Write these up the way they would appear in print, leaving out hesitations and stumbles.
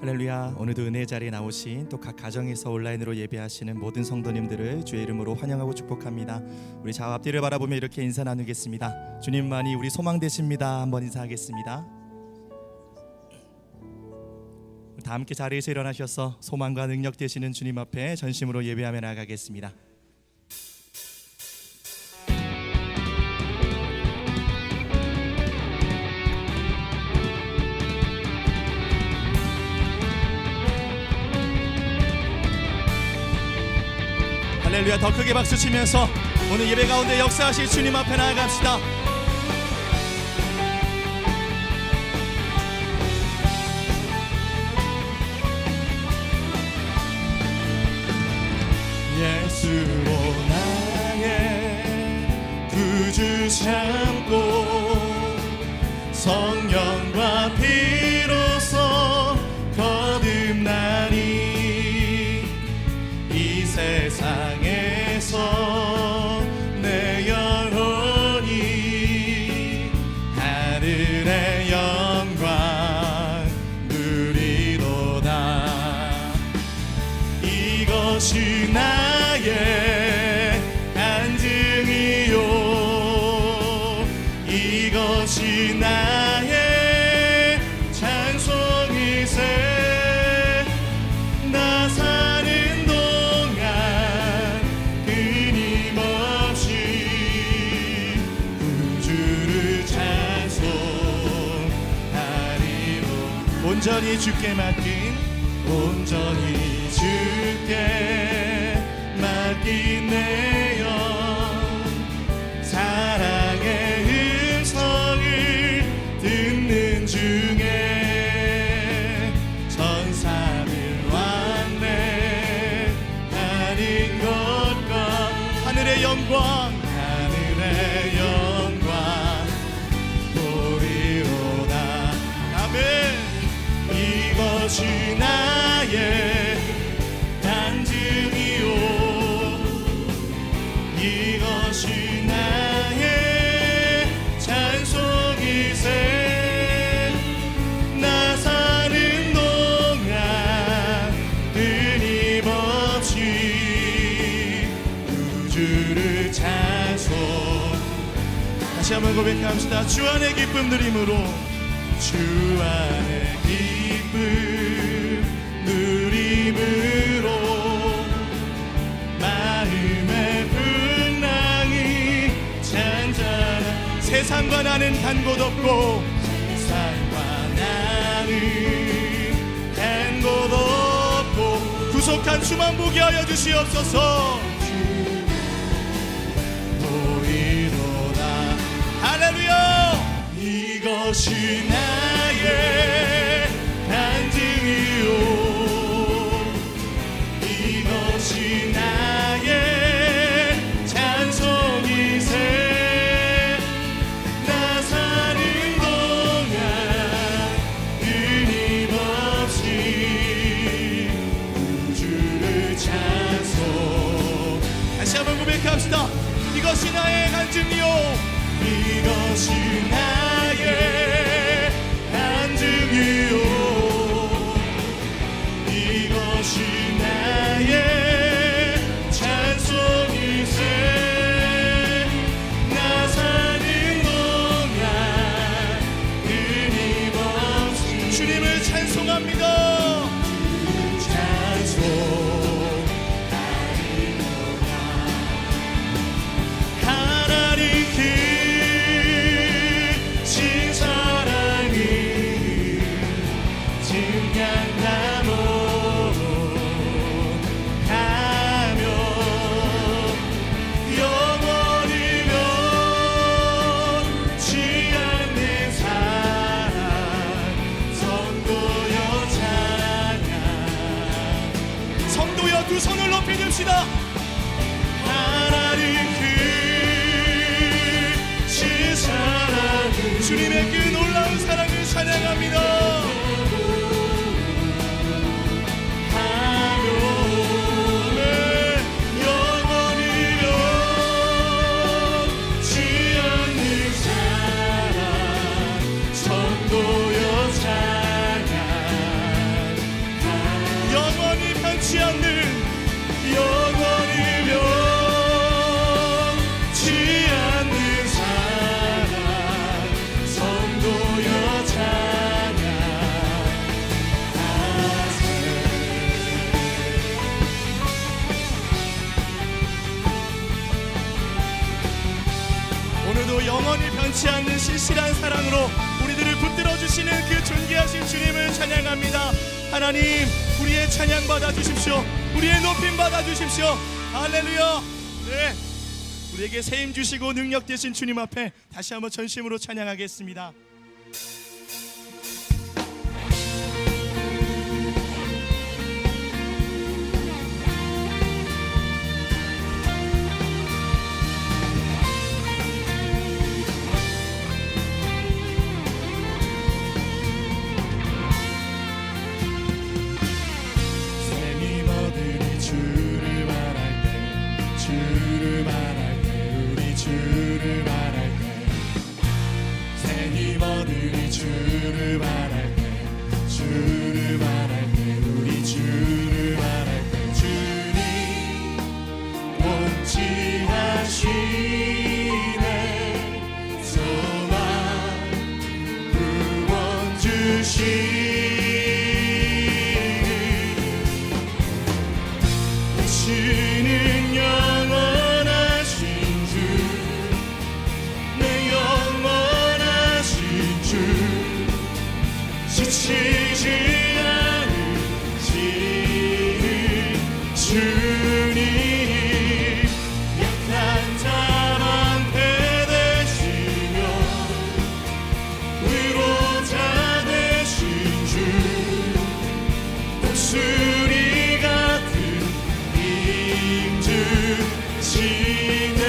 할렐루야. 오늘도 은혜 자리에 나오신 또 각 가정에서 온라인으로 예배하시는 모든 성도님들을 주의 이름으로 환영하고 축복합니다. 우리 좌우 앞뒤를 바라보며 이렇게 인사 나누겠습니다. 주님만이 우리 소망 되십니다. 한번 인사하겠습니다. 다 함께 자리에서 일어나셔서 소망과 능력 되시는 주님 앞에 전심으로 예배하며 나아가겠습니다. 할렐루야. 더 크게 박수 치면서 오늘 예배 가운데 역사하실 주님 앞에 나아갑시다. 예수로 나의 구주 삼고 성령과 피로써 거듭나니 이 세상에서 내 영혼이 하늘의 영광 누리도다. 이것이 나의 간증이요, 이것이 나의 찬송이세. 나 사는 동안 끊임없이 구주를 찬송하리로. 온전히 주께 맡긴, 온전히 주께 맡긴 내 영, 사랑의 음성을 듣는 중에 천사를 완례하는 것과 하늘의 영광, 하늘의 영광 보리로다. 아멘. 이것이 나의 간증이요, 이것이 나의 찬송이세. 나 사는 동안 끊임없이 구주를 찬송. 다시 한번 고백합시다. 주 안의 기쁨 누림으로, 주 안의 기쁨 누림으로 마음의 풍랑이 잔잔한. 세상과 나는 간 곳 없고, 세상과 나는 간 곳 없고, 구속한 주만 보게 하여 주시옵소서. 보이도다. 할렐루야. 이것이 나의 간증이요, 이것이 나의 찬송이세. 나 사는 동안 끊임없이 구주를 찬송. 다시 한번 고백합시다. 이것이 나의 간증이요, 이것이 나의 간증이요, 이것이 나의 찬송이세. 나 사는 동안 끊임없이 주님을 찬송합니다. 찬송하리로다. 하나님 크신 사랑이 증량나무 가며 영원히 변치 않는 사랑 성도여 찬양. 성도여 두 손을 높이 듭시다. 하나님 크신 사랑, 주님의 그 놀라운 사랑을 찬양합니다. 변치 않는 신실한 사랑으로 우리들을 붙들어 주시는 그 존귀하신 주님을 찬양합니다. 하나님, 우리의 찬양 받아 주십시오. 우리의 높임 받아 주십시오. 할렐루야. 네, 우리에게 세임 주시고 능력 되신 주님 앞에 다시 한번 전심으로 찬양하겠습니다. 주는 영원하신 주, 내 영원하신 주, 지치지 않으시는 주님, 약한 자만 배대시며 위로자 되신 주, 독수리 같은 힘주시네.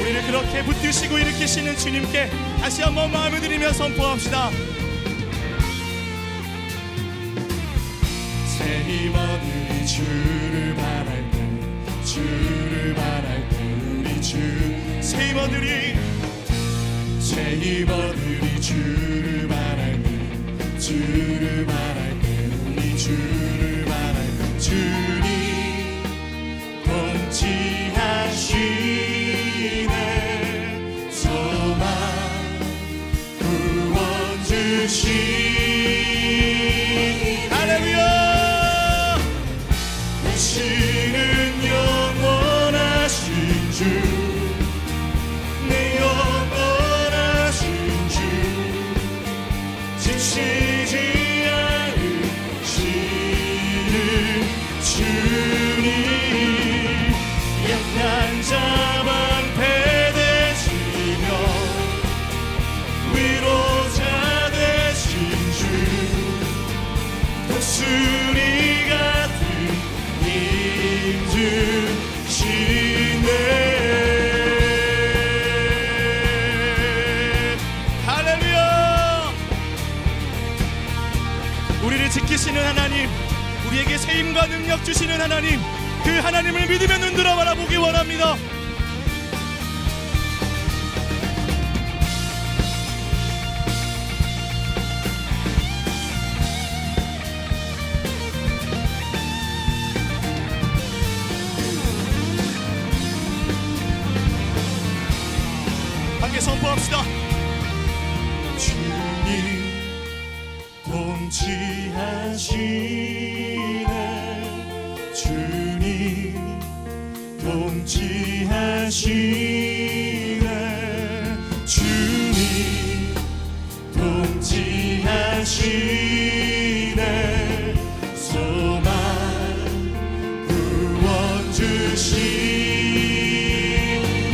우리를 그렇게 붙드시고 일으키시는 주님께 다시 한번 마음을 드리며 선포합시다. 새 힘 얻으리 주를 바랄 때, 주를 바랄 때 우리 주, 새 힘 얻으리, 새 힘 얻으리 주를 바랄 때, 주를 바랄 때 우리 주를 바랄 때, 주님 통치하시네. 소망 구원 주시. 할렐루야. 당신은 영원하신 주, 내 영원하신 주, 지치지 않으시는 주님, 약한 자만 배대시며 위로자 되신 주, 독수리 같은 힘 주시네. 할렐루야. 우리를 지키시는 하나님, 우리에게 새 힘과 능력 주시는 하나님, 그 하나님을 믿으며 눈들어 바라보기 원합니다. 함께 선포합시다. 주님 통치하시네. 주님 통치하시네. 주님 통치하시네. 소망 구원 주시.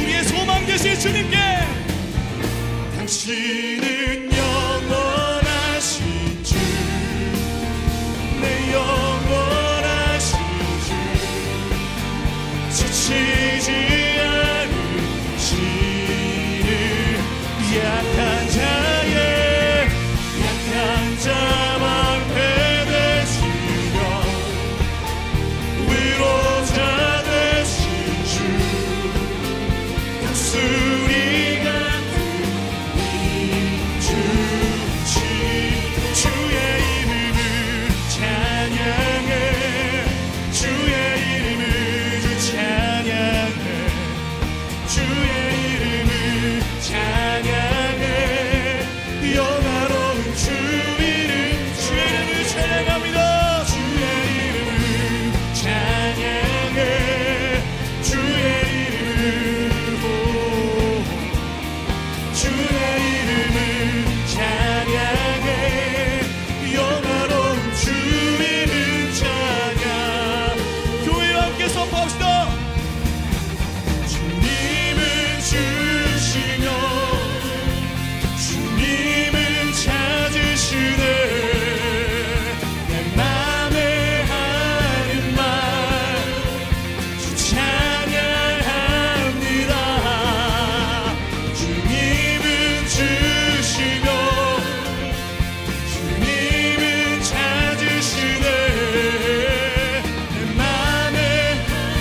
우리의 소망 되신 주님께 당신은 영원하신 주, 내 영원하신 주, 지치지 않으시는 약한 자의, 약한 자 주의 이름을 찬양해 영화로운 주 이름 찬양. 교회와 함께 선포합시다. 주님은 주시며 주님은 찾으시네 내 맘에 하는 말 주 찬양합니다. 주님은 주시며 주님은 찾으시네 내 맘에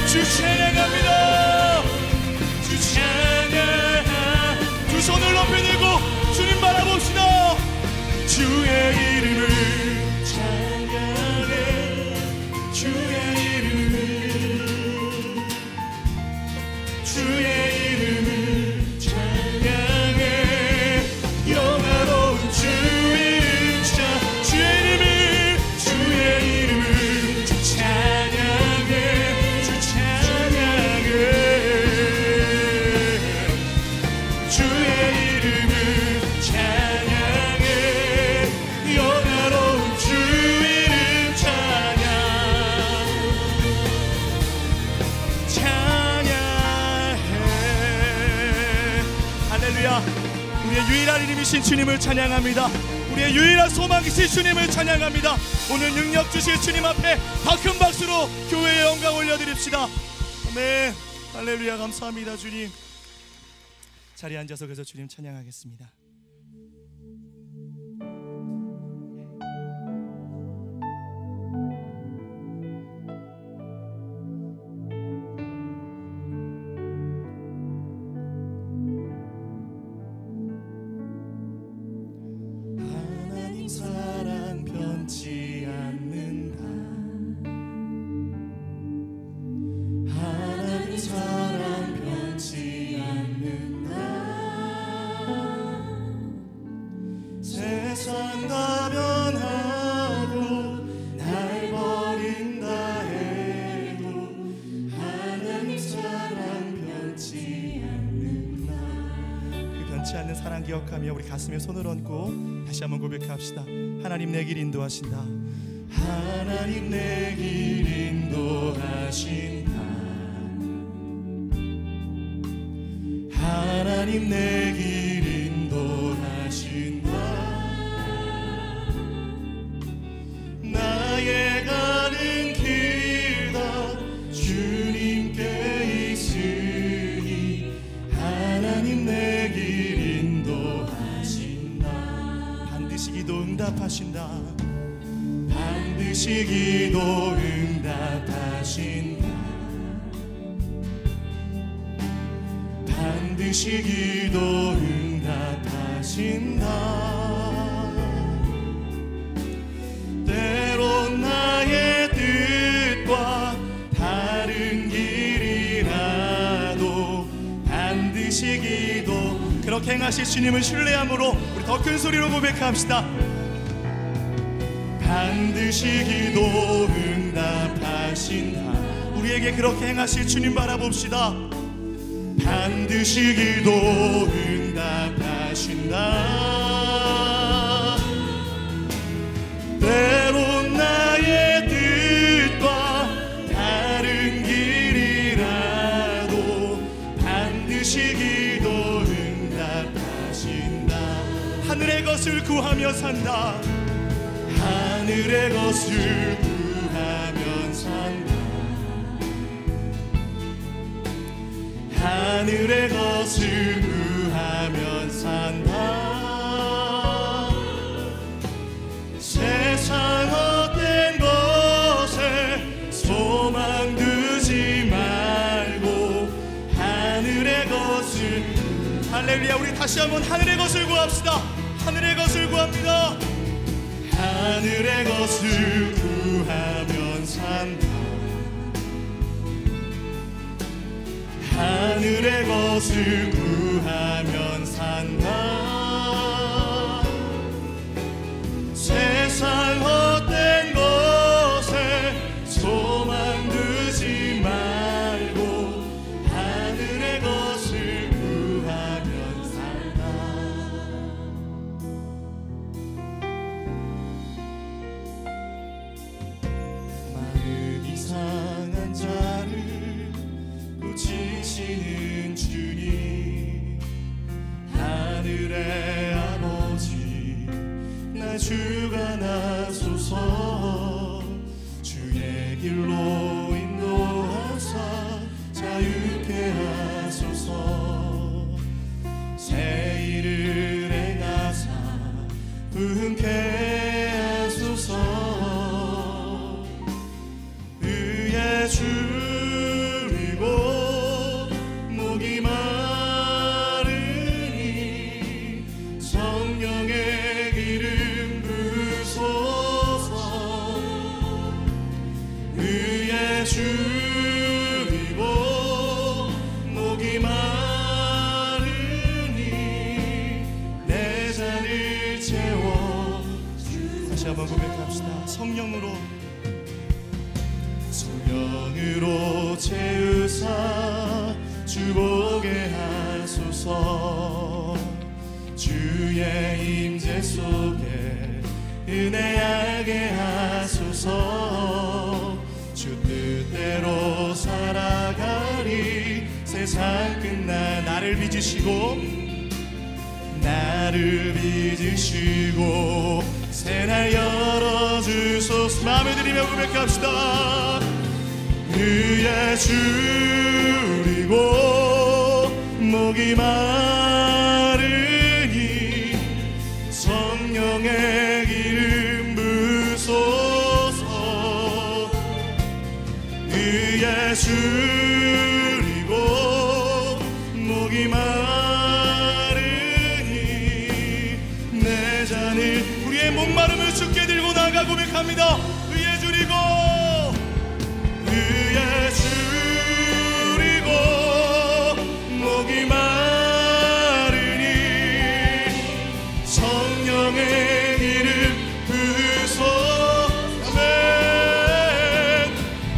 주 찬양합니다. 주 찬양. 두 손을 높이 들고 주님 바라봅시다. 주의 이름을 찬양해 주의 이름을 주의 이름을 찬양해 영화로운 주 이름 주의 이름을 주 찬양해 주 찬양해 주의 이름을 찬양해 영화로운 주 이름 찬양해 할렐루야. 우리의 유일한 이름이신 주님을 찬양합니다. 우리의 유일한 소망이신 주님을 찬양합니다. 오늘 능력 주실 주님 앞에 더 큰 박수로 교회의 영광 올려드립시다. 아멘. 할렐루야. 감사합니다 주님. 자리에 앉아서 그래서 주님 찬양하겠습니다. 하나님 사랑 변치 않는다. 하나님 사랑 변치 않는다. 세상과 변하고 날 버린다 해도 하나님 사랑 변치 않는다. 그 변치 않는 사랑 기억하며 우리 가슴에 손을 얹고 다시 한번 고백합시다. 하나님 내 길 인도하신다. 하나님 내 길 인도하신다. 하나님 내 길 인도하신다. 나의 가는 길 다 주님께 있으니 하나님 내 길 인도하신다. 반드시 기도 응답하신다. 반드시 기도 응답하신다. 반드시 기도 응답하신다. 때론 나의 뜻과 다른 길이라도 반드시 기도. 그렇게 행하실 주님을 신뢰함으로 우리 더 큰 소리로 고백합시다. 반드시 기도 응답하신다. 우리에게 그렇게 행하실 주님 바라봅시다. 반드시 기도 응답하신다. 때론 나의 뜻과 다른 길이라도 반드시 기도 응답하신다. 하늘의 것을 구하며 산다. 하늘의 것을 구하면 산다. 하늘의 것을 구하면 산다. 세상 헛된 것에 소망 두지 말고 하늘의 것을. 할렐루야. 우리 다시 한번 하늘의 것을 구합시다. 하늘의 것을 구합니다. 하늘의 것을 구하면 산다. 하늘의 것을 구하면 산다. 세상 헛된 것에 소망 두지 말고 하늘의 것을 구하면 산다. 하늘의 아버지 나 주관하소서 주의 길로 인도하사 자유케 하소서 새 일을 행하사 부흥케 하소서 의에 줄이고 목이 마르니 성령의 기름 부소서 의에 줄이고 목이 마르니 내 잔을 채워 다시 한번 고백합시다. 성령으로 채우사 주보게 하소서 주의 임재 속에 은혜 알게 하소서 주 뜻대로 살아가리 세상 끝나 나를 빚으시고 새날 열어주소서 마음에 들이며 고백합시다. 의에 줄이고 목이 마르니 성령의 기름 부소서 의에 줄이고 목이 마르니 내 잔을 우리의 목마름을 주께 들고 나가 고백합니다. 의에 줄이고 의에 줄이고 목이 마르니 성령의 기름 부소서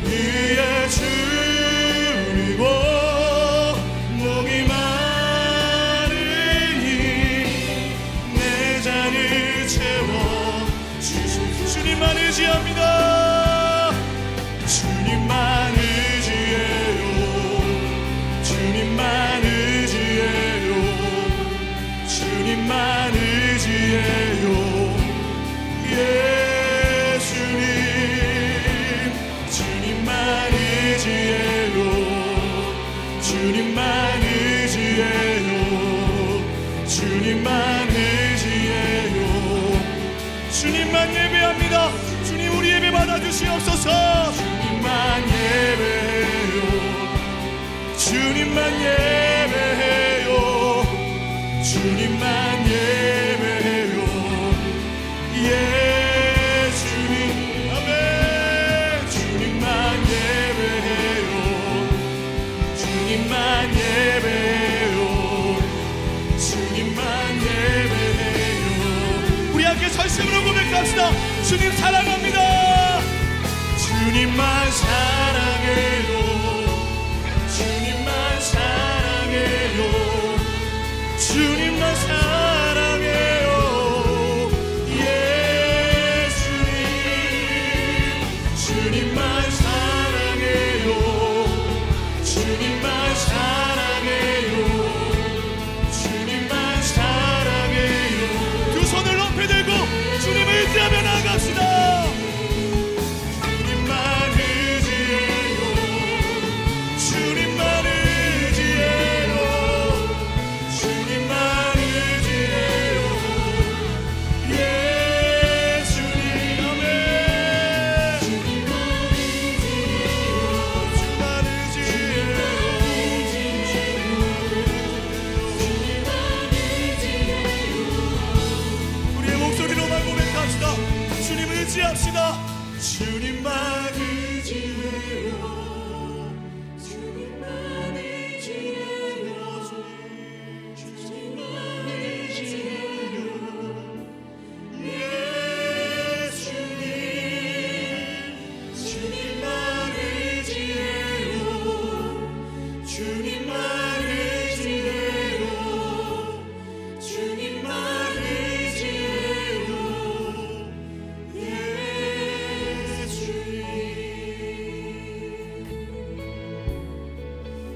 의에 줄이고 목이 마르니 내 잔을 채워 주님만 의지합니다. 주님만 의지해요. 주님만 의지해요. 주님만 의지해요. 예수님 주님만 의지해요. 주님만 의지해요. 주님만 의지해요. 주님만 예배합니다. 주님 우리 예배 받아주시옵소서. 주님만 예배해요. 주님만 예배해요. 주님만 예배해요. 예수님 아멘. 주님만 예배해요. 주님만 예배해요. 주님만 예배해요. 우리 함께 설심으로 고백합시다. 주님 사랑합니다. 주님만 사랑해요. 주님만 사랑해요. 주님만 사랑해요. 예수님 주님만 사랑해요. 주님만 사랑해요. 주님만 사랑해요. 두 손을 높이 들고 주님을 의지하며 나갑시다. 의지합시다. 주님만 의지해요. 주님만 의지해요. 주님만 의지해요. 예수님 주님만 의지해요. 주님만 의지해요. 주님만 의지해요.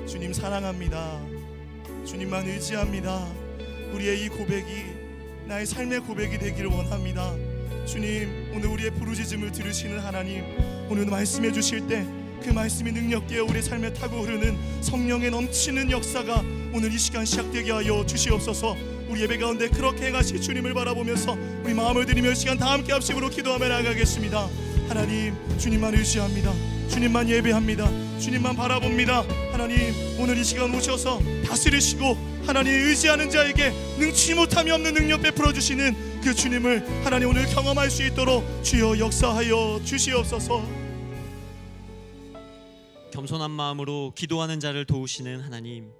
주님 사랑합니다. 주님만 의지합니다. 우리의 이 고백이 나의 삶의 고백이 되기를 원합니다. 주님, 오늘 우리의 부르짖음을 들으시는 하나님, 오늘 말씀해 주실 때 그 말씀이 능력되어 우리의 삶에 타고 흐르는 성령의 넘치는 역사가 오늘 이 시간 시작되게 하여 주시옵소서. 우리 예배 가운데 그렇게 행하실 주님을 바라보면서 우리 마음을 드리며 이 시간 다 함께 합심으로 기도하며 나아가겠습니다. 하나님, 주님만 의지합니다. 주님만 예배합니다. 주님만 바라봅니다. 하나님, 오늘 이 시간 오셔서 다스리시고 하나님 의지하는 자에게 능치 못함이 없는 능력 베풀어 주시는 그 주님을 하나님 오늘 경험할 수 있도록 주여 역사하여 주시옵소서. 겸손한 마음으로 기도하는 자를 도우시는 하나님,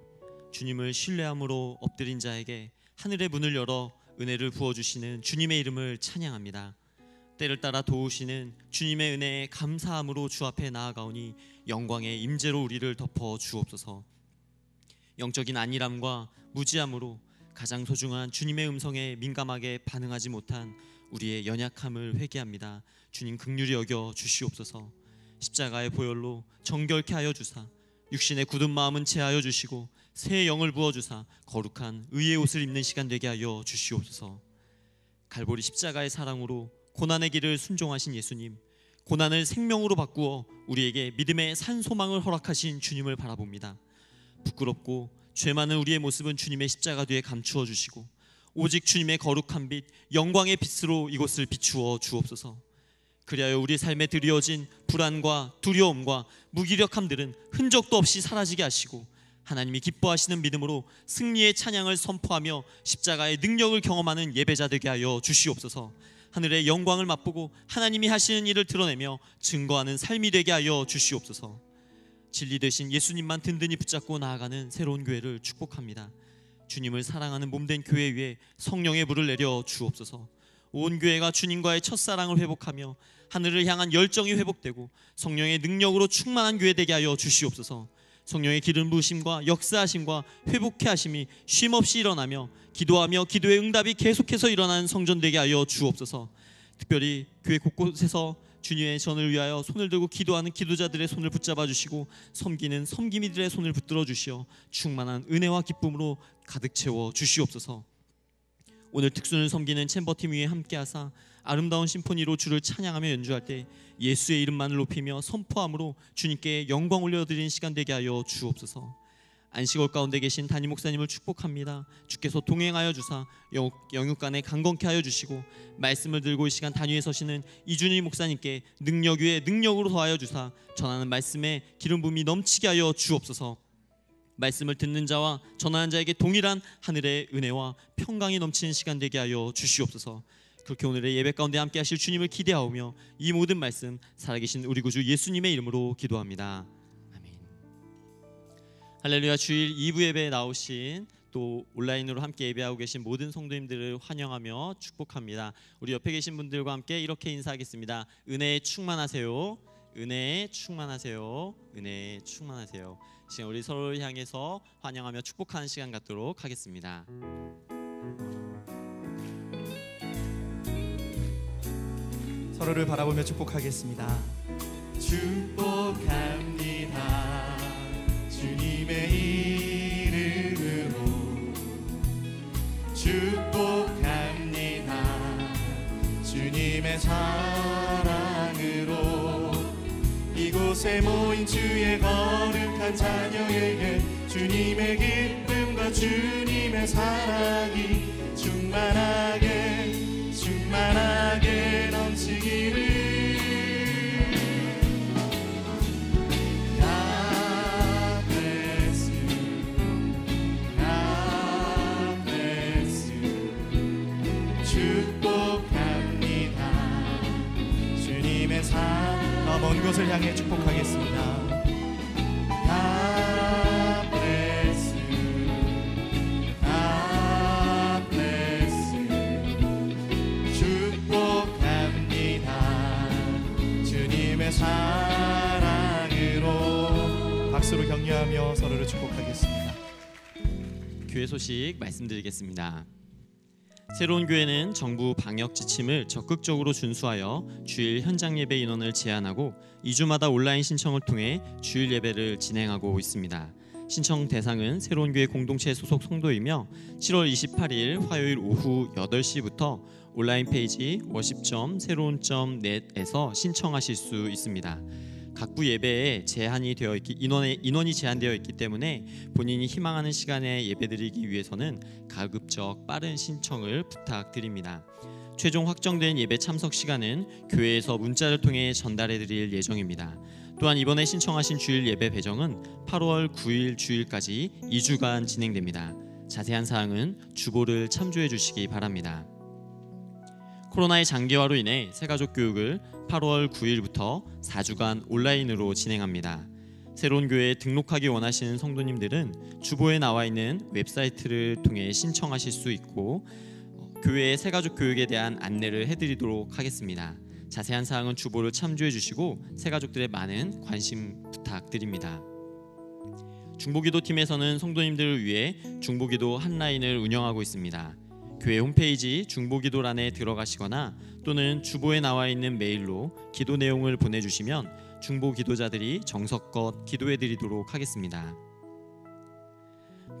주님을 신뢰함으로 엎드린 자에게 하늘의 문을 열어 은혜를 부어주시는 주님의 이름을 찬양합니다. 때를 따라 도우시는 주님의 은혜에 감사함으로 주 앞에 나아가오니 영광의 임재로 우리를 덮어 주옵소서. 영적인 안일함과 무지함으로 가장 소중한 주님의 음성에 민감하게 반응하지 못한 우리의 연약함을 회개합니다. 주님 긍휼히 여겨 주시옵소서. 십자가의 보혈로 정결케 하여 주사 육신의 굳은 마음은 제하여 주시고 새 영을 부어주사 거룩한 의의 옷을 입는 시간 되게 하여 주시옵소서. 갈보리 십자가의 사랑으로 고난의 길을 순종하신 예수님, 고난을 생명으로 바꾸어 우리에게 믿음의 산 소망을 허락하신 주님을 바라봅니다. 부끄럽고 죄 많은 우리의 모습은 주님의 십자가 뒤에 감추어 주시고 오직 주님의 거룩한 빛, 영광의 빛으로 이곳을 비추어 주옵소서. 그리하여 우리 삶에 드리워진 불안과 두려움과 무기력함들은 흔적도 없이 사라지게 하시고 하나님이 기뻐하시는 믿음으로 승리의 찬양을 선포하며 십자가의 능력을 경험하는 예배자 되게 하여 주시옵소서. 하늘의 영광을 맛보고 하나님이 하시는 일을 드러내며 증거하는 삶이 되게 하여 주시옵소서. 진리 되신 예수님만 든든히 붙잡고 나아가는 새로운 교회를 축복합니다. 주님을 사랑하는 몸된 교회 위에 성령의 불을 내려 주옵소서. 온 교회가 주님과의 첫사랑을 회복하며 하늘을 향한 열정이 회복되고 성령의 능력으로 충만한 교회 되게 하여 주시옵소서. 성령의 기름 부으심과 역사하심과 회복케 하심이 쉼없이 일어나며 기도하며 기도의 응답이 계속해서 일어나는 성전 되게 하여 주옵소서. 특별히 교회 곳곳에서 주님의 전을 위하여 손을 들고 기도하는 기도자들의 손을 붙잡아 주시고 섬기는 섬김이들의 손을 붙들어 주시어 충만한 은혜와 기쁨으로 가득 채워 주시옵소서. 오늘 특순을 섬기는 챔버팀 위에 함께하사 아름다운 심포니로 주를 찬양하며 연주할 때 예수의 이름만을 높이며 선포함으로 주님께 영광 올려드리는 시간 되게 하여 주옵소서. 안식월 가운데 계신 담임 목사님을 축복합니다. 주께서 동행하여 주사 영육간에 강건케 하여 주시고 말씀을 들고 이 시간 단위에 서시는 이준희 목사님께 능력 위에 능력으로 더하여 주사 전하는 말씀에 기름 부음이 넘치게 하여 주옵소서. 말씀을 듣는 자와 전하는 자에게 동일한 하늘의 은혜와 평강이 넘치는 시간 되게 하여 주시옵소서. 그렇게 오늘의 예배 가운데 함께 하실 주님을 기대하오며 이 모든 말씀 살아계신 우리 구주 예수님의 이름으로 기도합니다. 아멘. 할렐루야. 주일 2부 예배에 나오신 또 온라인으로 함께 예배하고 계신 모든 성도님들을 환영하며 축복합니다. 우리 옆에 계신 분들과 함께 이렇게 인사하겠습니다. 은혜에 충만하세요. 은혜에 충만하세요. 은혜에 충만하세요. 지금 우리 서로를 향해서 환영하며 축복하는 시간 갖도록 하겠습니다. 서로를 바라보며 축복하겠습니다. 축복합니다. 주님의 이름으로 축복합니다. 주님의 사랑으로 이곳에 모인 주의 거룩한 자녀에게 주님의 기쁨과 주님의 사랑이 충만하게 충만하게 넘치기를. God bless you, God bless you. 축복합니다. 주님의 사랑. 먼 곳을 향해 축복하겠습니다. God bless you, God bless you. 축복합니다. 주님의 사랑으로. 박수로 격려하며 서로를 축복하겠습니다. 교회 소식 말씀드리겠습니다. 새로운 교회는 정부 방역 지침을 적극적으로 준수하여 주일 현장 예배 인원을 제한하고 2주마다 온라인 신청을 통해 주일 예배를 진행하고 있습니다. 신청 대상은 새로운 교회 공동체 소속 성도이며 7월 28일 화요일 오후 8시부터 온라인 페이지 worship.sero운.net에서 신청하실 수 있습니다. 각부 예배에 인원이 제한되어 있기 때문에 본인이 희망하는 시간에 예배드리기 위해서는 가급적 빠른 신청을 부탁드립니다. 최종 확정된 예배 참석 시간은 교회에서 문자를 통해 전달해 드릴 예정입니다. 또한 이번에 신청하신 주일 예배 배정은 8월 9일 주일까지 2주간 진행됩니다. 자세한 사항은 주보를 참조해 주시기 바랍니다. 코로나의 장기화로 인해 새가족 교육을 8월 9일부터 4주간 온라인으로 진행합니다. 새로운 교회에 등록하기 원하시는 성도님들은 주보에 나와 있는 웹사이트를 통해 신청하실 수 있고 교회의 새가족 교육에 대한 안내를 해드리도록 하겠습니다. 자세한 사항은 주보를 참조해 주시고 새가족들의 많은 관심 부탁드립니다. 중보기도팀에서는 성도님들을 위해 중보기도 핫라인을 운영하고 있습니다. 교회 홈페이지 중보기도란에 들어가시거나 또는 주보에 나와 있는 메일로 기도 내용을 보내주시면 중보기도자들이 정성껏 기도해드리도록 하겠습니다.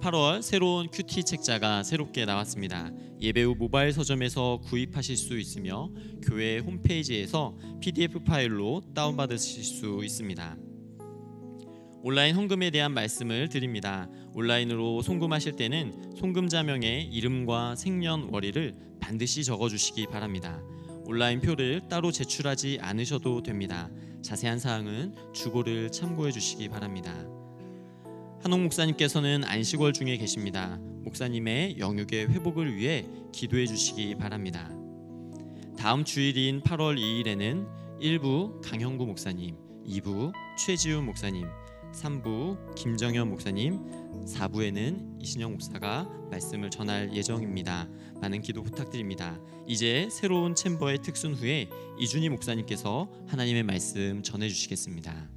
8월 새로운 큐티 책자가 새롭게 나왔습니다. 예배 후 모바일 서점에서 구입하실 수 있으며 교회 홈페이지에서 PDF 파일로 다운받으실 수 있습니다. 온라인 헌금에 대한 말씀을 드립니다. 온라인으로 송금하실 때는 송금자명의 이름과 생년월일을 반드시 적어주시기 바랍니다. 온라인 표를 따로 제출하지 않으셔도 됩니다. 자세한 사항은 주보를 참고해 주시기 바랍니다. 한옥 목사님께서는 안식월 중에 계십니다. 목사님의 영육의 회복을 위해 기도해 주시기 바랍니다. 다음 주일인 8월 2일에는 1부 강형구 목사님, 2부 최지훈 목사님, 3부 김정현 목사님, 4부에는 이신영 목사가 말씀을 전할 예정입니다. 많은 기도 부탁드립니다. 이제 새로운 챔버의 특순 후에 이준희 목사님께서 하나님의 말씀 전해 주시겠습니다.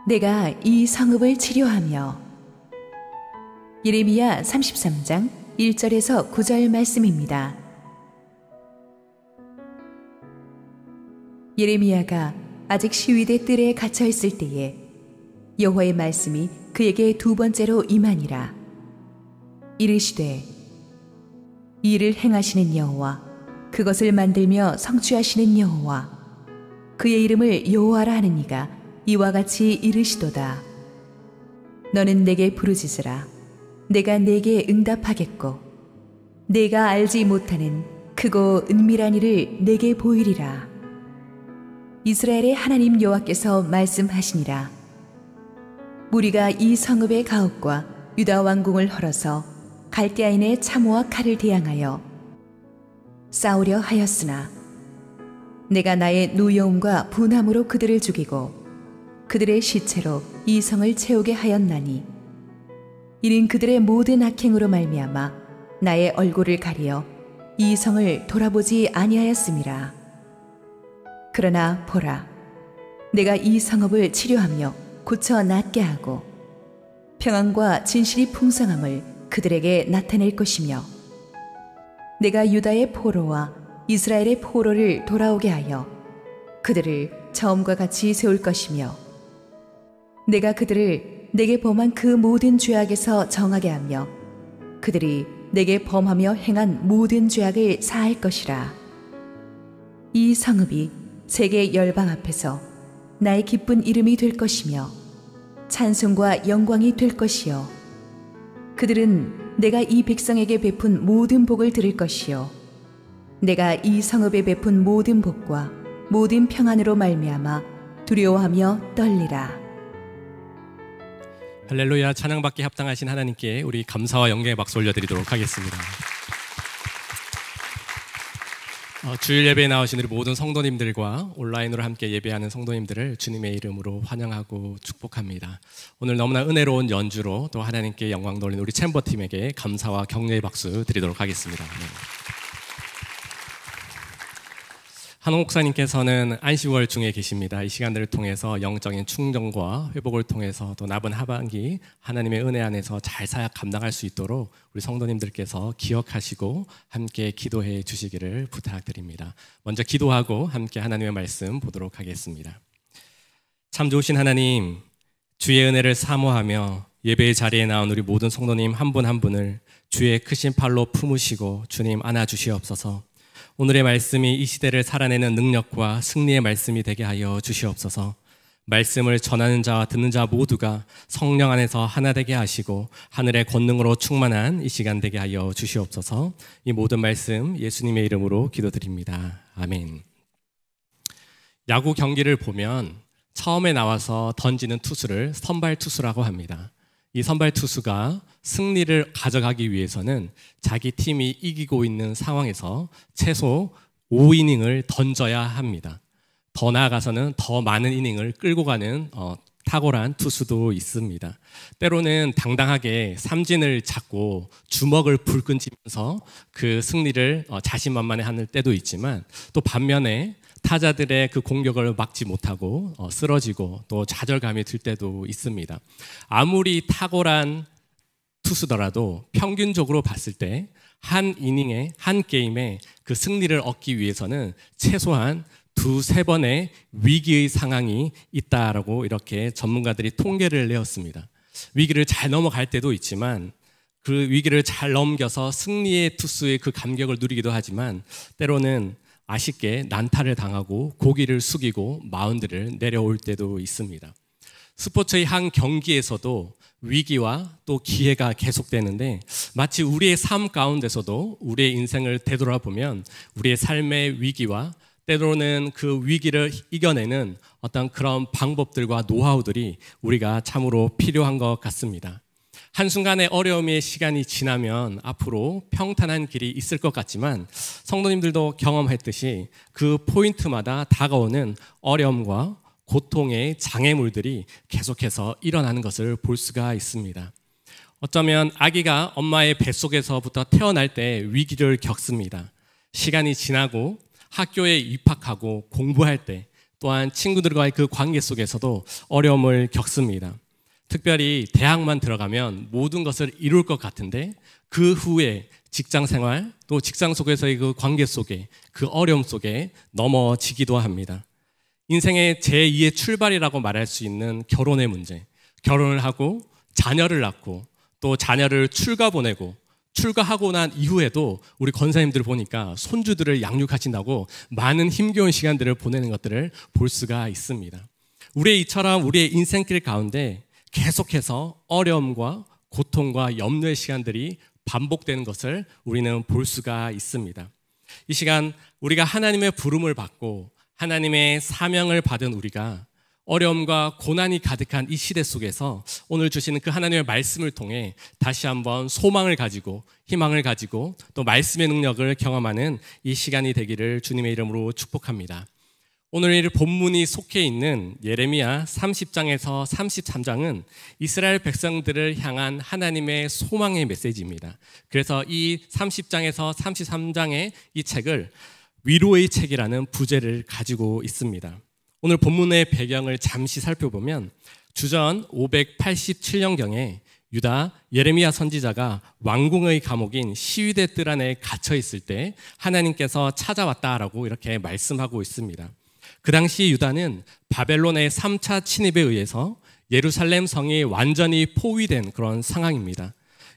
내가 이 성읍을 치료하며. 예레미야 33장 1절에서 9절 말씀입니다. 예레미야가 아직 시위대 뜰에 갇혀 있을 때에 여호와의 말씀이 그에게 두 번째로 임하니라. 이르시되 이를 행하시는 여호와, 그것을 만들며 성취하시는 여호와, 그의 이름을 여호와라 하는 이가 이와 같이 이르시도다. 너는 내게 부르짖으라. 내가 내게 응답하겠고 내가 알지 못하는 크고 은밀한 일을 내게 보이리라. 이스라엘의 하나님 여호와께서 말씀하시니라. 무리가 이 성읍의 가옥과 유다 왕궁을 헐어서 갈대아인의 참호와 칼을 대항하여 싸우려 하였으나 내가 나의 노여움과 분함으로 그들을 죽이고 그들의 시체로 이 성을 채우게 하였나니, 이는 그들의 모든 악행으로 말미암아 나의 얼굴을 가리어 이 성을 돌아보지 아니하였음이라. 그러나 보라, 내가 이 성읍을 치료하며 고쳐 낫게 하고 평안과 진실이 풍성함을 그들에게 나타낼 것이며, 내가 유다의 포로와 이스라엘의 포로를 돌아오게 하여 그들을 처음과 같이 세울 것이며, 내가 그들을 내게 범한 그 모든 죄악에서 정하게 하며 그들이 내게 범하며 행한 모든 죄악을 사할 것이라. 이 성읍이 세계 열방 앞에서 나의 기쁜 이름이 될 것이며 찬송과 영광이 될 것이요, 그들은 내가 이 백성에게 베푼 모든 복을 들을 것이요, 내가 이 성읍에 베푼 모든 복과 모든 평안으로 말미암아 두려워하며 떨리라. 할렐루야. 찬양받기 합당하신 하나님께 우리 감사와 영광의 박수 올려드리도록 하겠습니다. 주일 예배에 나오신 우리 모든 성도님들과 온라인으로 함께 예배하는 성도님들을 주님의 이름으로 환영하고 축복합니다. 오늘 너무나 은혜로운 연주로 또 하나님께 영광 돌리는 우리 챔버팀에게 감사와 격려의 박수 드리도록 하겠습니다. 한홍 목사님께서는 안식월 중에 계십니다. 이 시간들을 통해서 영적인 충전과 회복을 통해서 또 남은 하반기 하나님의 은혜 안에서 잘 사역 감당할 수 있도록 우리 성도님들께서 기억하시고 함께 기도해 주시기를 부탁드립니다. 먼저 기도하고 함께 하나님의 말씀 보도록 하겠습니다. 참 좋으신 하나님, 주의 은혜를 사모하며 예배의 자리에 나온 우리 모든 성도님 한 분 한 분을 주의 크신 팔로 품으시고 주님 안아주시옵소서. 오늘의 말씀이 이 시대를 살아내는 능력과 승리의 말씀이 되게 하여 주시옵소서. 말씀을 전하는 자와 듣는 자 모두가 성령 안에서 하나 되게 하시고 하늘의 권능으로 충만한 이 시간 되게 하여 주시옵소서. 이 모든 말씀 예수님의 이름으로 기도드립니다. 아멘. 야구 경기를 보면 처음에 나와서 던지는 투수를 선발 투수라고 합니다. 이 선발 투수가 승리를 가져가기 위해서는 자기 팀이 이기고 있는 상황에서 최소 5이닝을 던져야 합니다. 더 나아가서는 더 많은 이닝을 끌고 가는 탁월한 투수도 있습니다. 때로는 당당하게 삼진을 잡고 주먹을 불끈 쥐면서 그 승리를 자신만만해 때도 있지만, 또 반면에 타자들의 그 공격을 막지 못하고 쓰러지고 또 좌절감이 들 때도 있습니다. 아무리 탁월한 투수더라도 평균적으로 봤을 때 한 이닝에 한 게임에 그 승리를 얻기 위해서는 최소한 2-3번의 위기의 상황이 있다라고 이렇게 전문가들이 통계를 내었습니다. 위기를 잘 넘어갈 때도 있지만 그 위기를 잘 넘겨서 승리의 투수의 그 감격을 누리기도 하지만 때로는 아쉽게 난타를 당하고 고개를 숙이고 마운드를 내려올 때도 있습니다. 스포츠의 한 경기에서도 위기와 또 기회가 계속되는데, 마치 우리의 삶 가운데서도 우리의 인생을 되돌아보면 우리의 삶의 위기와 때로는 그 위기를 이겨내는 어떤 그런 방법들과 노하우들이 우리가 참으로 필요한 것 같습니다. 한순간의 어려움의 시간이 지나면 앞으로 평탄한 길이 있을 것 같지만, 성도님들도 경험했듯이 그 포인트마다 다가오는 어려움과 고통의 장애물들이 계속해서 일어나는 것을 볼 수가 있습니다. 어쩌면 아기가 엄마의 뱃속에서부터 태어날 때 위기를 겪습니다. 시간이 지나고 학교에 입학하고 공부할 때, 또한 친구들과의 그 관계 속에서도 어려움을 겪습니다. 특별히 대학만 들어가면 모든 것을 이룰 것 같은데 그 후에 직장 생활 또 직장 속에서의 그 관계 속에 그 어려움 속에 넘어지기도 합니다. 인생의 제2의 출발이라고 말할 수 있는 결혼의 문제, 결혼을 하고 자녀를 낳고 또 자녀를 출가 보내고 출가하고 난 이후에도 우리 권사님들 보니까 손주들을 양육하신다고 많은 힘겨운 시간들을 보내는 것들을 볼 수가 있습니다. 이처럼 우리의 인생길 가운데 계속해서 어려움과 고통과 염려의 시간들이 반복되는 것을 우리는 볼 수가 있습니다. 이 시간 우리가 하나님의 부름을 받고 하나님의 사명을 받은 우리가 어려움과 고난이 가득한 이 시대 속에서 오늘 주시는 그 하나님의 말씀을 통해 다시 한번 소망을 가지고 희망을 가지고 또 말씀의 능력을 경험하는 이 시간이 되기를 주님의 이름으로 축복합니다. 오늘 이 본문이 속해 있는 예레미야 30장에서 33장은 이스라엘 백성들을 향한 하나님의 소망의 메시지입니다. 그래서 이 30장에서 33장의 이 책을 위로의 책이라는 부제를 가지고 있습니다. 오늘 본문의 배경을 잠시 살펴보면 주전 587년경에 유다 예레미야 선지자가 왕궁의 감옥인 시위대 뜰 안에 갇혀 있을 때 하나님께서 찾아왔다라고 이렇게 말씀하고 있습니다. 그 당시 유다는 바벨론의 3차 침입에 의해서 예루살렘 성이 완전히 포위된 그런 상황입니다.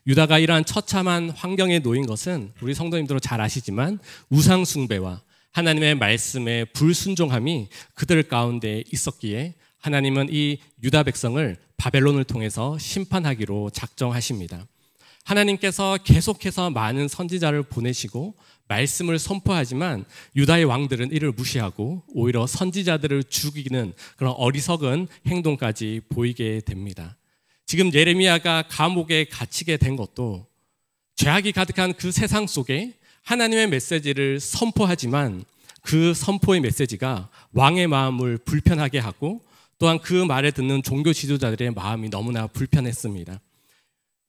유다가 이러한 처참한 환경에 놓인 것은 우리 성도님들도 잘 아시지만 우상 숭배와 하나님의 말씀에 불순종함이 그들 가운데 있었기에 하나님은 이 유다 백성을 바벨론을 통해서 심판하기로 작정하십니다. 하나님께서 계속해서 많은 선지자를 보내시고 말씀을 선포하지만 유다의 왕들은 이를 무시하고 오히려 선지자들을 죽이는 그런 어리석은 행동까지 보이게 됩니다. 지금 예레미야가 감옥에 갇히게 된 것도 죄악이 가득한 그 세상 속에 하나님의 메시지를 선포하지만 그 선포의 메시지가 왕의 마음을 불편하게 하고 또한 그 말을 듣는 종교 지도자들의 마음이 너무나 불편했습니다.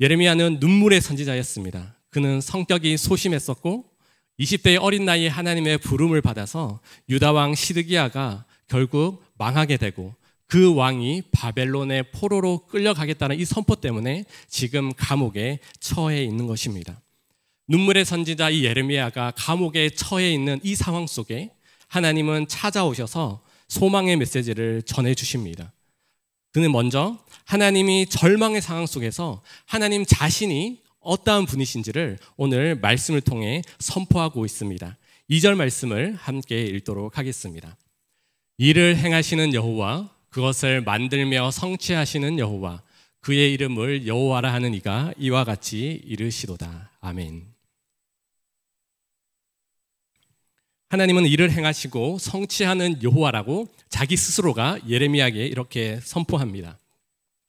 예레미야는 눈물의 선지자였습니다. 그는 성격이 소심했었고 20대의 어린 나이에 하나님의 부름을 받아서 유다 왕 시드기야가 결국 망하게 되고 그 왕이 바벨론의 포로로 끌려가겠다는 이 선포 때문에 지금 감옥에 처해 있는 것입니다. 눈물의 선지자 이 예레미야가 감옥에 처해 있는 이 상황 속에 하나님은 찾아오셔서 소망의 메시지를 전해주십니다. 그는 먼저 하나님이 절망의 상황 속에서 하나님 자신이 어떠한 분이신지를 오늘 말씀을 통해 선포하고 있습니다. 2절 말씀을 함께 읽도록 하겠습니다. 이를 행하시는 여호와, 그것을 만들며 성취하시는 여호와, 그의 이름을 여호와라 하는 이가 이와 같이 이르시도다. 아멘. 하나님은 일을 행하시고 성취하는 여호와라고 자기 스스로가 예레미야에게 이렇게 선포합니다.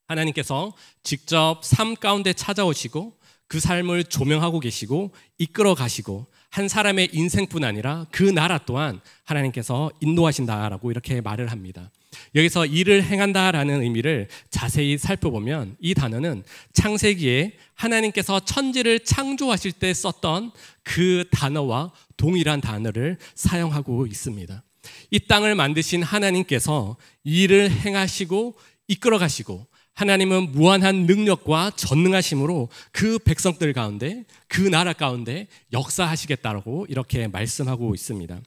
하나님께서 직접 삶 가운데 찾아오시고 그 삶을 조명하고 계시고 이끌어 가시고 한 사람의 인생뿐 아니라 그 나라 또한 하나님께서 인도하신다라고 이렇게 말을 합니다. 여기서 일을 행한다라는 의미를 자세히 살펴보면 이 단어는 창세기에 하나님께서 천지를 창조하실 때 썼던 그 단어와 동일한 단어를 사용하고 있습니다. 이 땅을 만드신 하나님께서 일을 행하시고 이끌어 가시고 하나님은 무한한 능력과 전능하심으로 그 백성들 가운데 그 나라 가운데 역사하시겠다라고 이렇게 말씀하고 있습니다.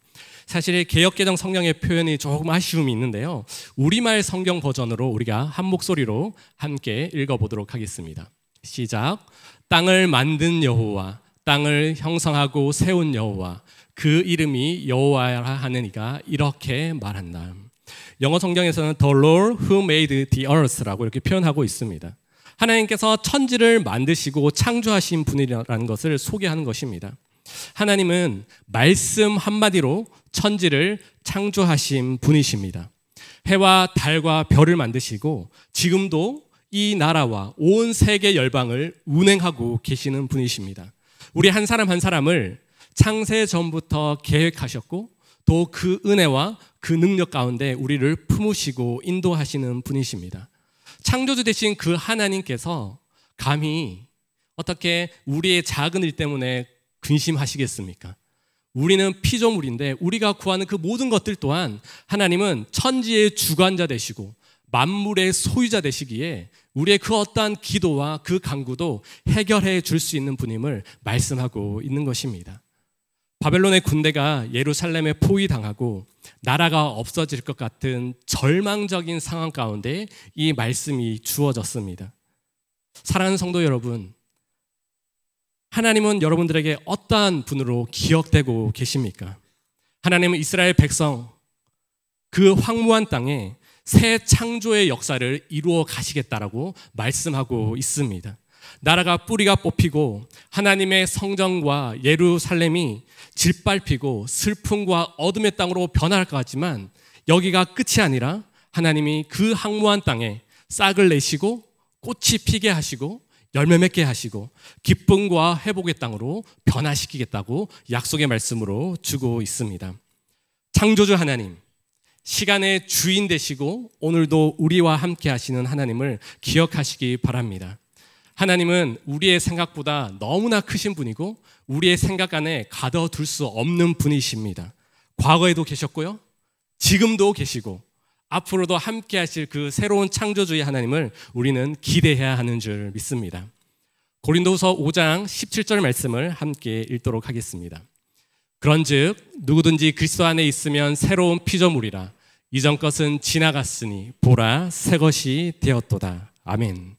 사실 개역개정 성경의 표현이 조금 아쉬움이 있는데요. 우리말 성경 버전으로 우리가 한 목소리로 함께 읽어보도록 하겠습니다. 시작. 땅을 만든 여호와, 땅을 형성하고 세운 여호와, 그 이름이 여호와라 하는 이가 이렇게 말한다. 영어 성경에서는 The Lord who made the earth라고 이렇게 표현하고 있습니다. 하나님께서 천지를 만드시고 창조하신 분이라는 것을 소개하는 것입니다. 하나님은 말씀 한마디로 천지를 창조하신 분이십니다. 해와 달과 별을 만드시고 지금도 이 나라와 온 세계 열방을 운행하고 계시는 분이십니다. 우리 한 사람 한 사람을 창세 전부터 계획하셨고 또 그 은혜와 그 능력 가운데 우리를 품으시고 인도하시는 분이십니다. 창조주 되신 그 하나님께서 감히 어떻게 우리의 작은 일 때문에 근심하시겠습니까? 우리는 피조물인데 우리가 구하는 그 모든 것들 또한 하나님은 천지의 주관자 되시고 만물의 소유자 되시기에 우리의 그 어떠한 기도와 그 간구도 해결해 줄 수 있는 분임을 말씀하고 있는 것입니다. 바벨론의 군대가 예루살렘에 포위당하고 나라가 없어질 것 같은 절망적인 상황 가운데 이 말씀이 주어졌습니다. 사랑하는 성도 여러분, 하나님은 여러분들에게 어떠한 분으로 기억되고 계십니까? 하나님은 이스라엘 백성 그 황무한 땅에 새 창조의 역사를 이루어 가시겠다라고 말씀하고 있습니다. 나라가 뿌리가 뽑히고 하나님의 성전과 예루살렘이 짓밟히고 슬픔과 어둠의 땅으로 변할 것 같지만 여기가 끝이 아니라 하나님이 그 황무한 땅에 싹을 내시고 꽃이 피게 하시고 열매 맺게 하시고 기쁨과 회복의 땅으로 변화시키겠다고 약속의 말씀으로 주고 있습니다. 창조주 하나님, 시간의 주인 되시고 오늘도 우리와 함께 하시는 하나님을 기억하시기 바랍니다. 하나님은 우리의 생각보다 너무나 크신 분이고 우리의 생각 안에 가둬둘 수 없는 분이십니다. 과거에도 계셨고요, 지금도 계시고 앞으로도 함께 하실 그 새로운 창조주의 하나님을 우리는 기대해야 하는 줄 믿습니다. 고린도후서 5장 17절 말씀을 함께 읽도록 하겠습니다. 그런즉 누구든지 그리스도 안에 있으면 새로운 피조물이라 이전 것은 지나갔으니 보라 새 것이 되었도다. 아멘.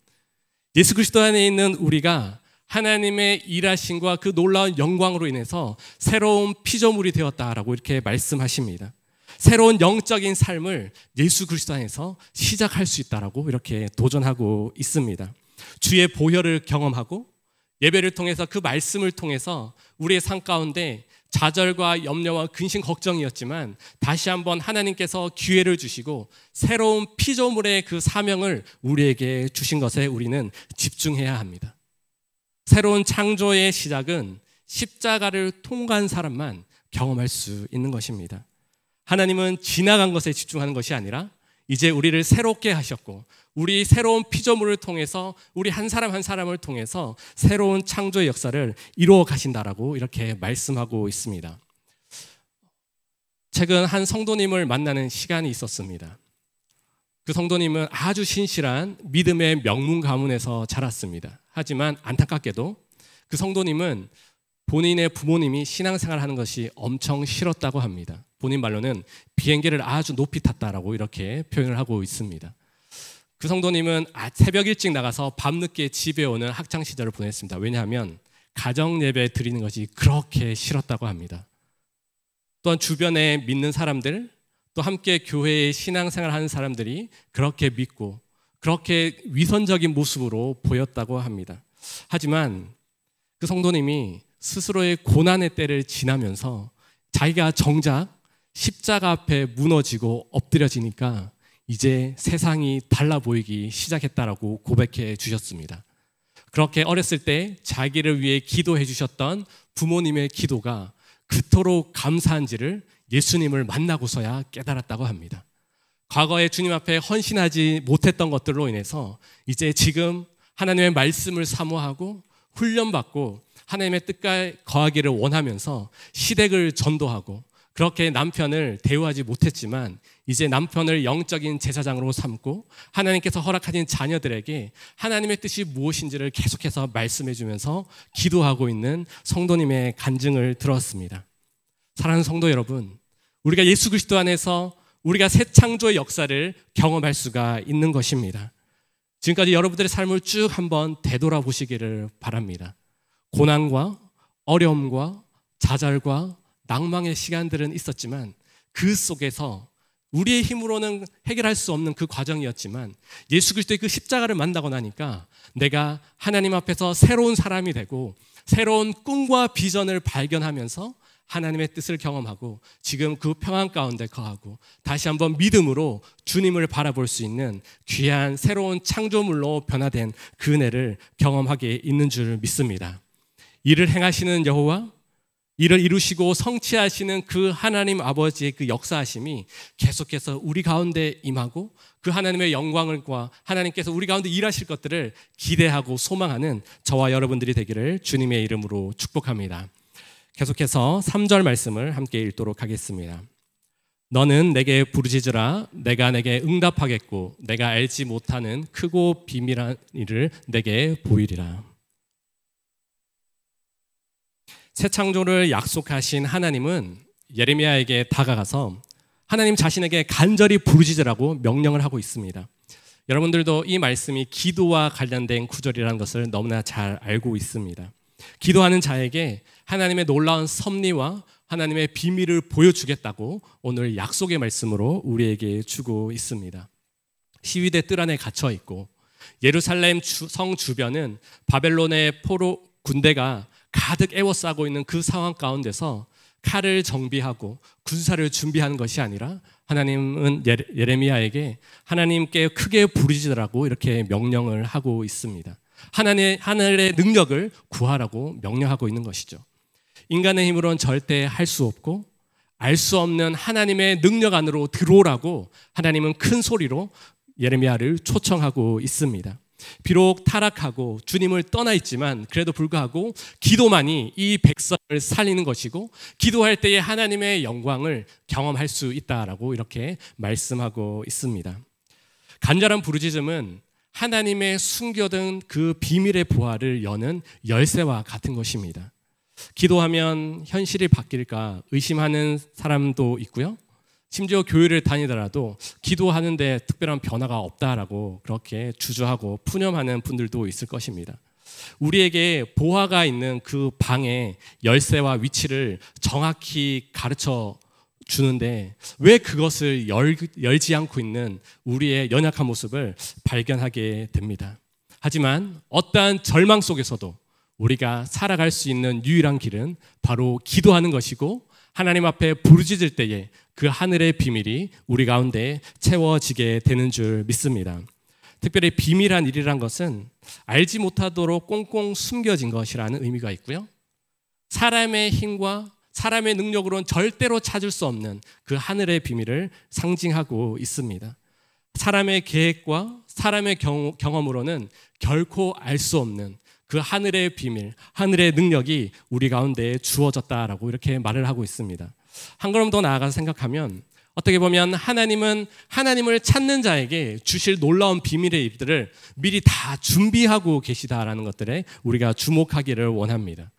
예수 그리스도 안에 있는 우리가 하나님의 일하심과 그 놀라운 영광으로 인해서 새로운 피조물이 되었다라고 이렇게 말씀하십니다. 새로운 영적인 삶을 예수 그리스도 안에서 시작할 수 있다라고 이렇게 도전하고 있습니다. 주의 보혈을 경험하고 예배를 통해서 그 말씀을 통해서 우리의 삶 가운데 좌절과 염려와 근심 걱정이었지만 다시 한번 하나님께서 기회를 주시고 새로운 피조물의 그 사명을 우리에게 주신 것에 우리는 집중해야 합니다. 새로운 창조의 시작은 십자가를 통과한 사람만 경험할 수 있는 것입니다. 하나님은 지나간 것에 집중하는 것이 아니라 이제 우리를 새롭게 하셨고 우리 새로운 피조물을 통해서 우리 한 사람 한 사람을 통해서 새로운 창조의 역사를 이루어 가신다라고 이렇게 말씀하고 있습니다. 최근 한 성도님을 만나는 시간이 있었습니다. 그 성도님은 아주 신실한 믿음의 명문 가문에서 자랐습니다. 하지만 안타깝게도 그 성도님은 본인의 부모님이 신앙생활을 하는 것이 엄청 싫었다고 합니다. 본인 말로는 비행기를 아주 높이 탔다라고 이렇게 표현을 하고 있습니다. 그 성도님은 새벽 일찍 나가서 밤늦게 집에 오는 학창시절을 보냈습니다. 왜냐하면 가정예배 드리는 것이 그렇게 싫었다고 합니다. 또한 주변에 믿는 사람들, 또 함께 교회에 신앙생활을 하는 사람들이 그렇게 믿고 그렇게 위선적인 모습으로 보였다고 합니다. 하지만 그 성도님이 스스로의 고난의 때를 지나면서 자기가 정작 십자가 앞에 무너지고 엎드려지니까 이제 세상이 달라 보이기 시작했다라고 고백해 주셨습니다. 그렇게 어렸을 때 자기를 위해 기도해 주셨던 부모님의 기도가 그토록 감사한지를 예수님을 만나고서야 깨달았다고 합니다. 과거에 주님 앞에 헌신하지 못했던 것들로 인해서 이제 지금 하나님의 말씀을 사모하고 훈련받고 하나님의 뜻과 거하기를 원하면서 시댁을 전도하고 그렇게 남편을 대우하지 못했지만 이제 남편을 영적인 제사장으로 삼고 하나님께서 허락하신 자녀들에게 하나님의 뜻이 무엇인지를 계속해서 말씀해 주면서 기도하고 있는 성도님의 간증을 들었습니다. 사랑하는 성도 여러분, 우리가 예수 그리스도 안에서 우리가 새 창조의 역사를 경험할 수가 있는 것입니다. 지금까지 여러분들의 삶을 쭉 한번 되돌아보시기를 바랍니다. 고난과 어려움과 좌절과 낭망의 시간들은 있었지만 그 속에서 우리의 힘으로는 해결할 수 없는 그 과정이었지만 예수 그리스도의 그 십자가를 만나고 나니까 내가 하나님 앞에서 새로운 사람이 되고 새로운 꿈과 비전을 발견하면서 하나님의 뜻을 경험하고 지금 그 평안 가운데 거하고 다시 한번 믿음으로 주님을 바라볼 수 있는 귀한 새로운 창조물로 변화된 그 은혜를 경험하게 있는 줄 믿습니다. 이를 행하시는 여호와, 이를 이루시고 성취하시는 그 하나님 아버지의 그 역사하심이 계속해서 우리 가운데 임하고 그 하나님의 영광과 하나님께서 우리 가운데 일하실 것들을 기대하고 소망하는 저와 여러분들이 되기를 주님의 이름으로 축복합니다. 계속해서 3절 말씀을 함께 읽도록 하겠습니다. 너는 내게 부르짖으라. 내가 내게 응답하겠고 내가 알지 못하는 크고 비밀한 일을 내게 보이리라. 새 창조를 약속하신 하나님은 예레미야에게 다가가서 하나님 자신에게 간절히 부르짖으라고 명령을 하고 있습니다. 여러분들도 이 말씀이 기도와 관련된 구절이라는 것을 너무나 잘 알고 있습니다. 기도하는 자에게 하나님의 놀라운 섭리와 하나님의 비밀을 보여주겠다고 오늘 약속의 말씀으로 우리에게 주고 있습니다. 시위대 뜰 안에 갇혀 있고 예루살렘 성 주변은 바벨론의 포로 군대가 가득 에워싸고 있는 그 상황 가운데서 칼을 정비하고 군사를 준비하는 것이 아니라 하나님은 예레미야에게 하나님께 크게 부르짖으라고 이렇게 명령을 하고 있습니다. 하늘의 능력을 구하라고 명령하고 있는 것이죠. 인간의 힘으로는 절대 할 수 없고 알 수 없는 하나님의 능력 안으로 들어오라고 하나님은 큰 소리로 예레미야를 초청하고 있습니다. 비록 타락하고 주님을 떠나 있지만 그래도 불구하고 기도만이 이 백성을 살리는 것이고 기도할 때에 하나님의 영광을 경험할 수 있다라고 이렇게 말씀하고 있습니다. 간절한 부르짖음은 하나님의 숨겨둔 그 비밀의 부활을 여는 열쇠와 같은 것입니다. 기도하면 현실이 바뀔까 의심하는 사람도 있고요. 심지어 교회를 다니더라도 기도하는데 특별한 변화가 없다라고 그렇게 주저하고 푸념하는 분들도 있을 것입니다. 우리에게 보화가 있는 그 방의 열쇠와 위치를 정확히 가르쳐 주는데 왜 그것을 열지 않고 있는 우리의 연약한 모습을 발견하게 됩니다. 하지만 어떠한 절망 속에서도 우리가 살아갈 수 있는 유일한 길은 바로 기도하는 것이고 하나님 앞에 부르짖을 때에 그 하늘의 비밀이 우리 가운데 채워지게 되는 줄 믿습니다. 특별히 비밀한 일이란 것은 알지 못하도록 꽁꽁 숨겨진 것이라는 의미가 있고요. 사람의 힘과 사람의 능력으로는 절대로 찾을 수 없는 그 하늘의 비밀을 상징하고 있습니다. 사람의 계획과 사람의 경험으로는 결코 알 수 없는 그 하늘의 비밀, 하늘의 능력이 우리 가운데 주어졌다라고 이렇게 말을 하고 있습니다. 한 걸음 더 나아가서 생각하면 어떻게 보면 하나님은 하나님을 찾는 자에게 주실 놀라운 비밀의 일들을 미리 다 준비하고 계시다라는 것들에 우리가 주목하기를 원합니다.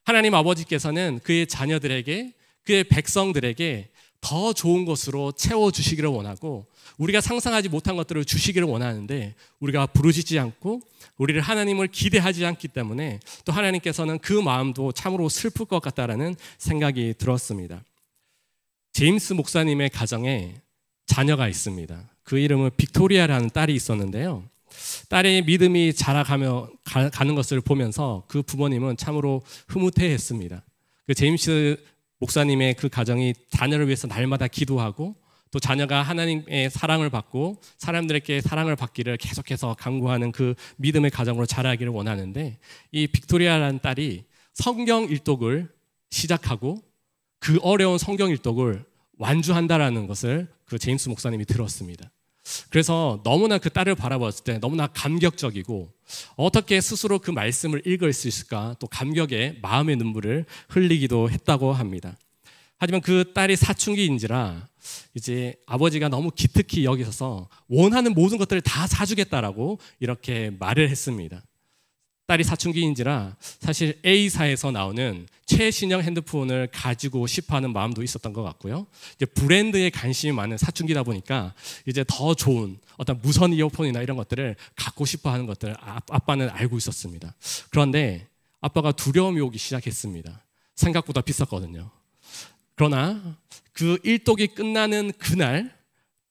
하나님 아버지께서는 그의 자녀들에게, 그의 백성들에게 더 좋은 것으로 채워주시기를 원하고 우리가 상상하지 못한 것들을 주시기를 원하는데 우리가 부르짖지 않고 우리를 하나님을 기대하지 않기 때문에 또 하나님께서는 그 마음도 참으로 슬플 것 같다라는 생각이 들었습니다. 제임스 목사님의 가정에 자녀가 있습니다. 그 이름은 빅토리아라는 딸이 있었는데요. 딸의 믿음이 자라가며 가는 것을 보면서 그 부모님은 참으로 흐뭇해했습니다. 그 제임스 목사님의 그 가정이 자녀를 위해서 날마다 기도하고 또 자녀가 하나님의 사랑을 받고 사람들에게 사랑을 받기를 계속해서 강구하는 그 믿음의 가정으로 자라기를 원하는데 이 빅토리아라는 딸이 성경 일독을 시작하고 그 어려운 성경 일독을 완주한다라는 것을 그 제임스 목사님이 들었습니다. 그래서 너무나 그 딸을 바라봤을 때 너무나 감격적이고 어떻게 스스로 그 말씀을 읽을 수 있을까 또 감격에 마음의 눈물을 흘리기도 했다고 합니다. 하지만 그 딸이 사춘기인지라 이제 아버지가 너무 기특히 여기셔서 원하는 모든 것들을 다 사주겠다라고 이렇게 말을 했습니다. 딸이 사춘기인지라 사실 A사에서 나오는 최신형 핸드폰을 가지고 싶어하는 마음도 있었던 것 같고요. 이제 브랜드에 관심이 많은 사춘기다 보니까 이제 더 좋은 어떤 무선 이어폰이나 이런 것들을 갖고 싶어하는 것들을 아빠는 알고 있었습니다. 그런데 아빠가 두려움이 오기 시작했습니다. 생각보다 비쌌거든요. 그러나 그 일독이 끝나는 그날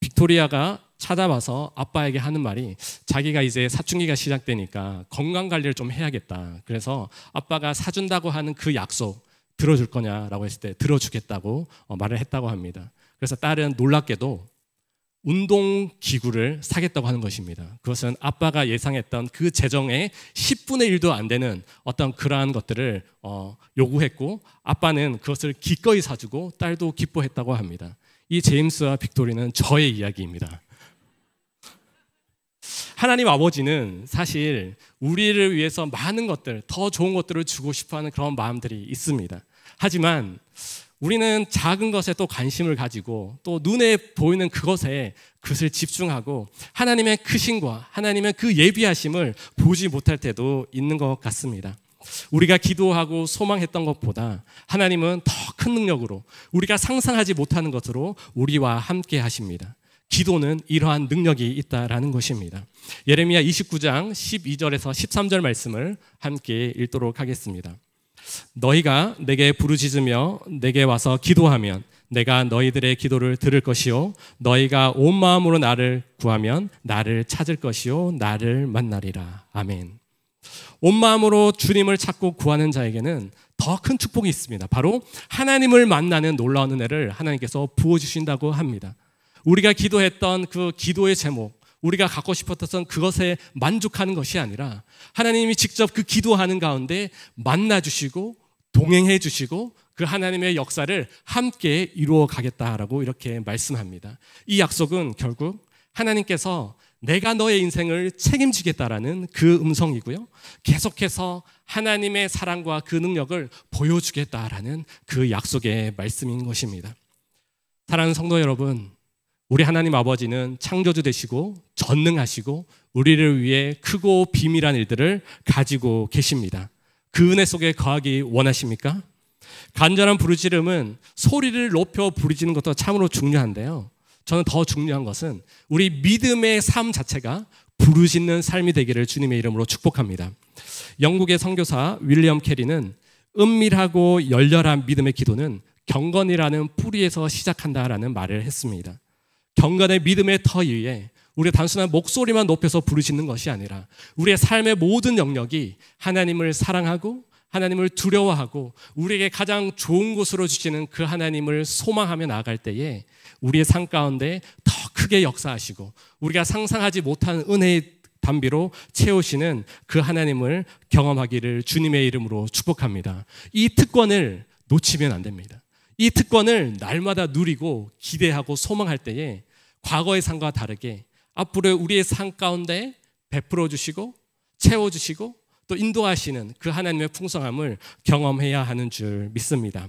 빅토리아가 찾아와서 아빠에게 하는 말이 자기가 이제 사춘기가 시작되니까 건강관리를 좀 해야겠다. 그래서 아빠가 사준다고 하는 그 약속 들어줄 거냐라고 했을 때 들어주겠다고 말을 했다고 합니다. 그래서 딸은 놀랍게도 운동기구를 사겠다고 하는 것입니다. 그것은 아빠가 예상했던 그 재정의 10분의 1도 안 되는 어떤 그러한 것들을 요구했고 아빠는 그것을 기꺼이 사주고 딸도 기뻐했다고 합니다. 이 제임스와 빅토리는 저의 이야기입니다. 하나님 아버지는 사실 우리를 위해서 많은 것들, 더 좋은 것들을 주고 싶어하는 그런 마음들이 있습니다. 하지만 우리는 작은 것에 또 관심을 가지고 또 눈에 보이는 그것에 그것을 집중하고 하나님의 크심과 하나님의 그 예비하심을 보지 못할 때도 있는 것 같습니다. 우리가 기도하고 소망했던 것보다 하나님은 더 큰 능력으로 우리가 상상하지 못하는 것으로 우리와 함께 하십니다. 기도는 이러한 능력이 있다라는 것입니다. 예레미야 29장 12절에서 13절 말씀을 함께 읽도록 하겠습니다. 너희가 내게 부르짖으며 내게 와서 기도하면 내가 너희들의 기도를 들을 것이요 너희가 온 마음으로 나를 구하면 나를 찾을 것이요 나를 만나리라. 아멘. 온 마음으로 주님을 찾고 구하는 자에게는 더 큰 축복이 있습니다. 바로 하나님을 만나는 놀라운 은혜를 하나님께서 부어주신다고 합니다. 우리가 기도했던 그 기도의 제목, 우리가 갖고 싶었던 그것에 만족하는 것이 아니라 하나님이 직접 그 기도하는 가운데 만나주시고 동행해 주시고 그 하나님의 역사를 함께 이루어 가겠다라고 이렇게 말씀합니다. 이 약속은 결국 하나님께서 내가 너의 인생을 책임지겠다라는 그 음성이고요. 계속해서 하나님의 사랑과 그 능력을 보여주겠다라는 그 약속의 말씀인 것입니다. 사랑하는 성도 여러분, 우리 하나님 아버지는 창조주 되시고 전능하시고 우리를 위해 크고 비밀한 일들을 가지고 계십니다. 그 은혜 속에 거하기 원하십니까? 간절한 부르짖음은 소리를 높여 부르짖는 것도 참으로 중요한데요. 저는 더 중요한 것은 우리 믿음의 삶 자체가 부르짖는 삶이 되기를 주님의 이름으로 축복합니다. 영국의 선교사 윌리엄 캐리는 은밀하고 열렬한 믿음의 기도는 경건이라는 뿌리에서 시작한다라는 말을 했습니다. 경건의 믿음의 터 위에 우리가 단순한 목소리만 높여서 부르짖는 것이 아니라 우리의 삶의 모든 영역이 하나님을 사랑하고 하나님을 두려워하고 우리에게 가장 좋은 곳으로 주시는 그 하나님을 소망하며 나아갈 때에 우리의 삶 가운데 더 크게 역사하시고 우리가 상상하지 못한 은혜의 담비로 채우시는 그 하나님을 경험하기를 주님의 이름으로 축복합니다. 이 특권을 놓치면 안 됩니다. 이 특권을 날마다 누리고 기대하고 소망할 때에 과거의 삶과 다르게 앞으로 우리의 삶 가운데 베풀어 주시고 채워주시고 또 인도하시는 그 하나님의 풍성함을 경험해야 하는 줄 믿습니다.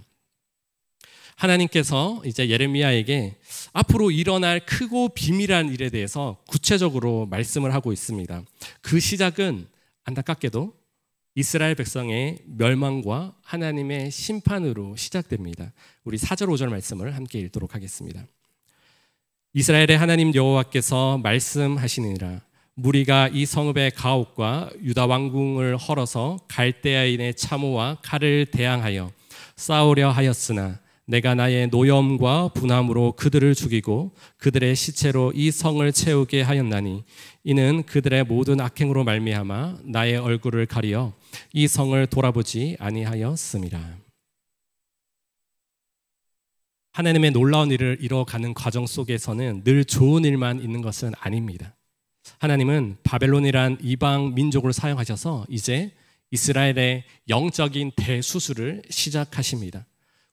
하나님께서 이제 예레미야에게 앞으로 일어날 크고 비밀한 일에 대해서 구체적으로 말씀을 하고 있습니다. 그 시작은 안타깝게도 이스라엘 백성의 멸망과 하나님의 심판으로 시작됩니다. 우리 4절 5절 말씀을 함께 읽도록 하겠습니다. 이스라엘의 하나님 여호와께서 말씀하시니라. 무리가 이 성읍의 가옥과 유다 왕궁을 헐어서 갈대아인의 참호와 칼을 대항하여 싸우려 하였으나 내가 나의 노염과 분함으로 그들을 죽이고 그들의 시체로 이 성을 채우게 하였나니 이는 그들의 모든 악행으로 말미암아 나의 얼굴을 가리어 이 성을 돌아보지 아니하였음이라. 하나님의 놀라운 일을 이뤄가는 과정 속에서는 늘 좋은 일만 있는 것은 아닙니다. 하나님은 바벨론이란 이방 민족을 사용하셔서 이제 이스라엘의 영적인 대수술을 시작하십니다.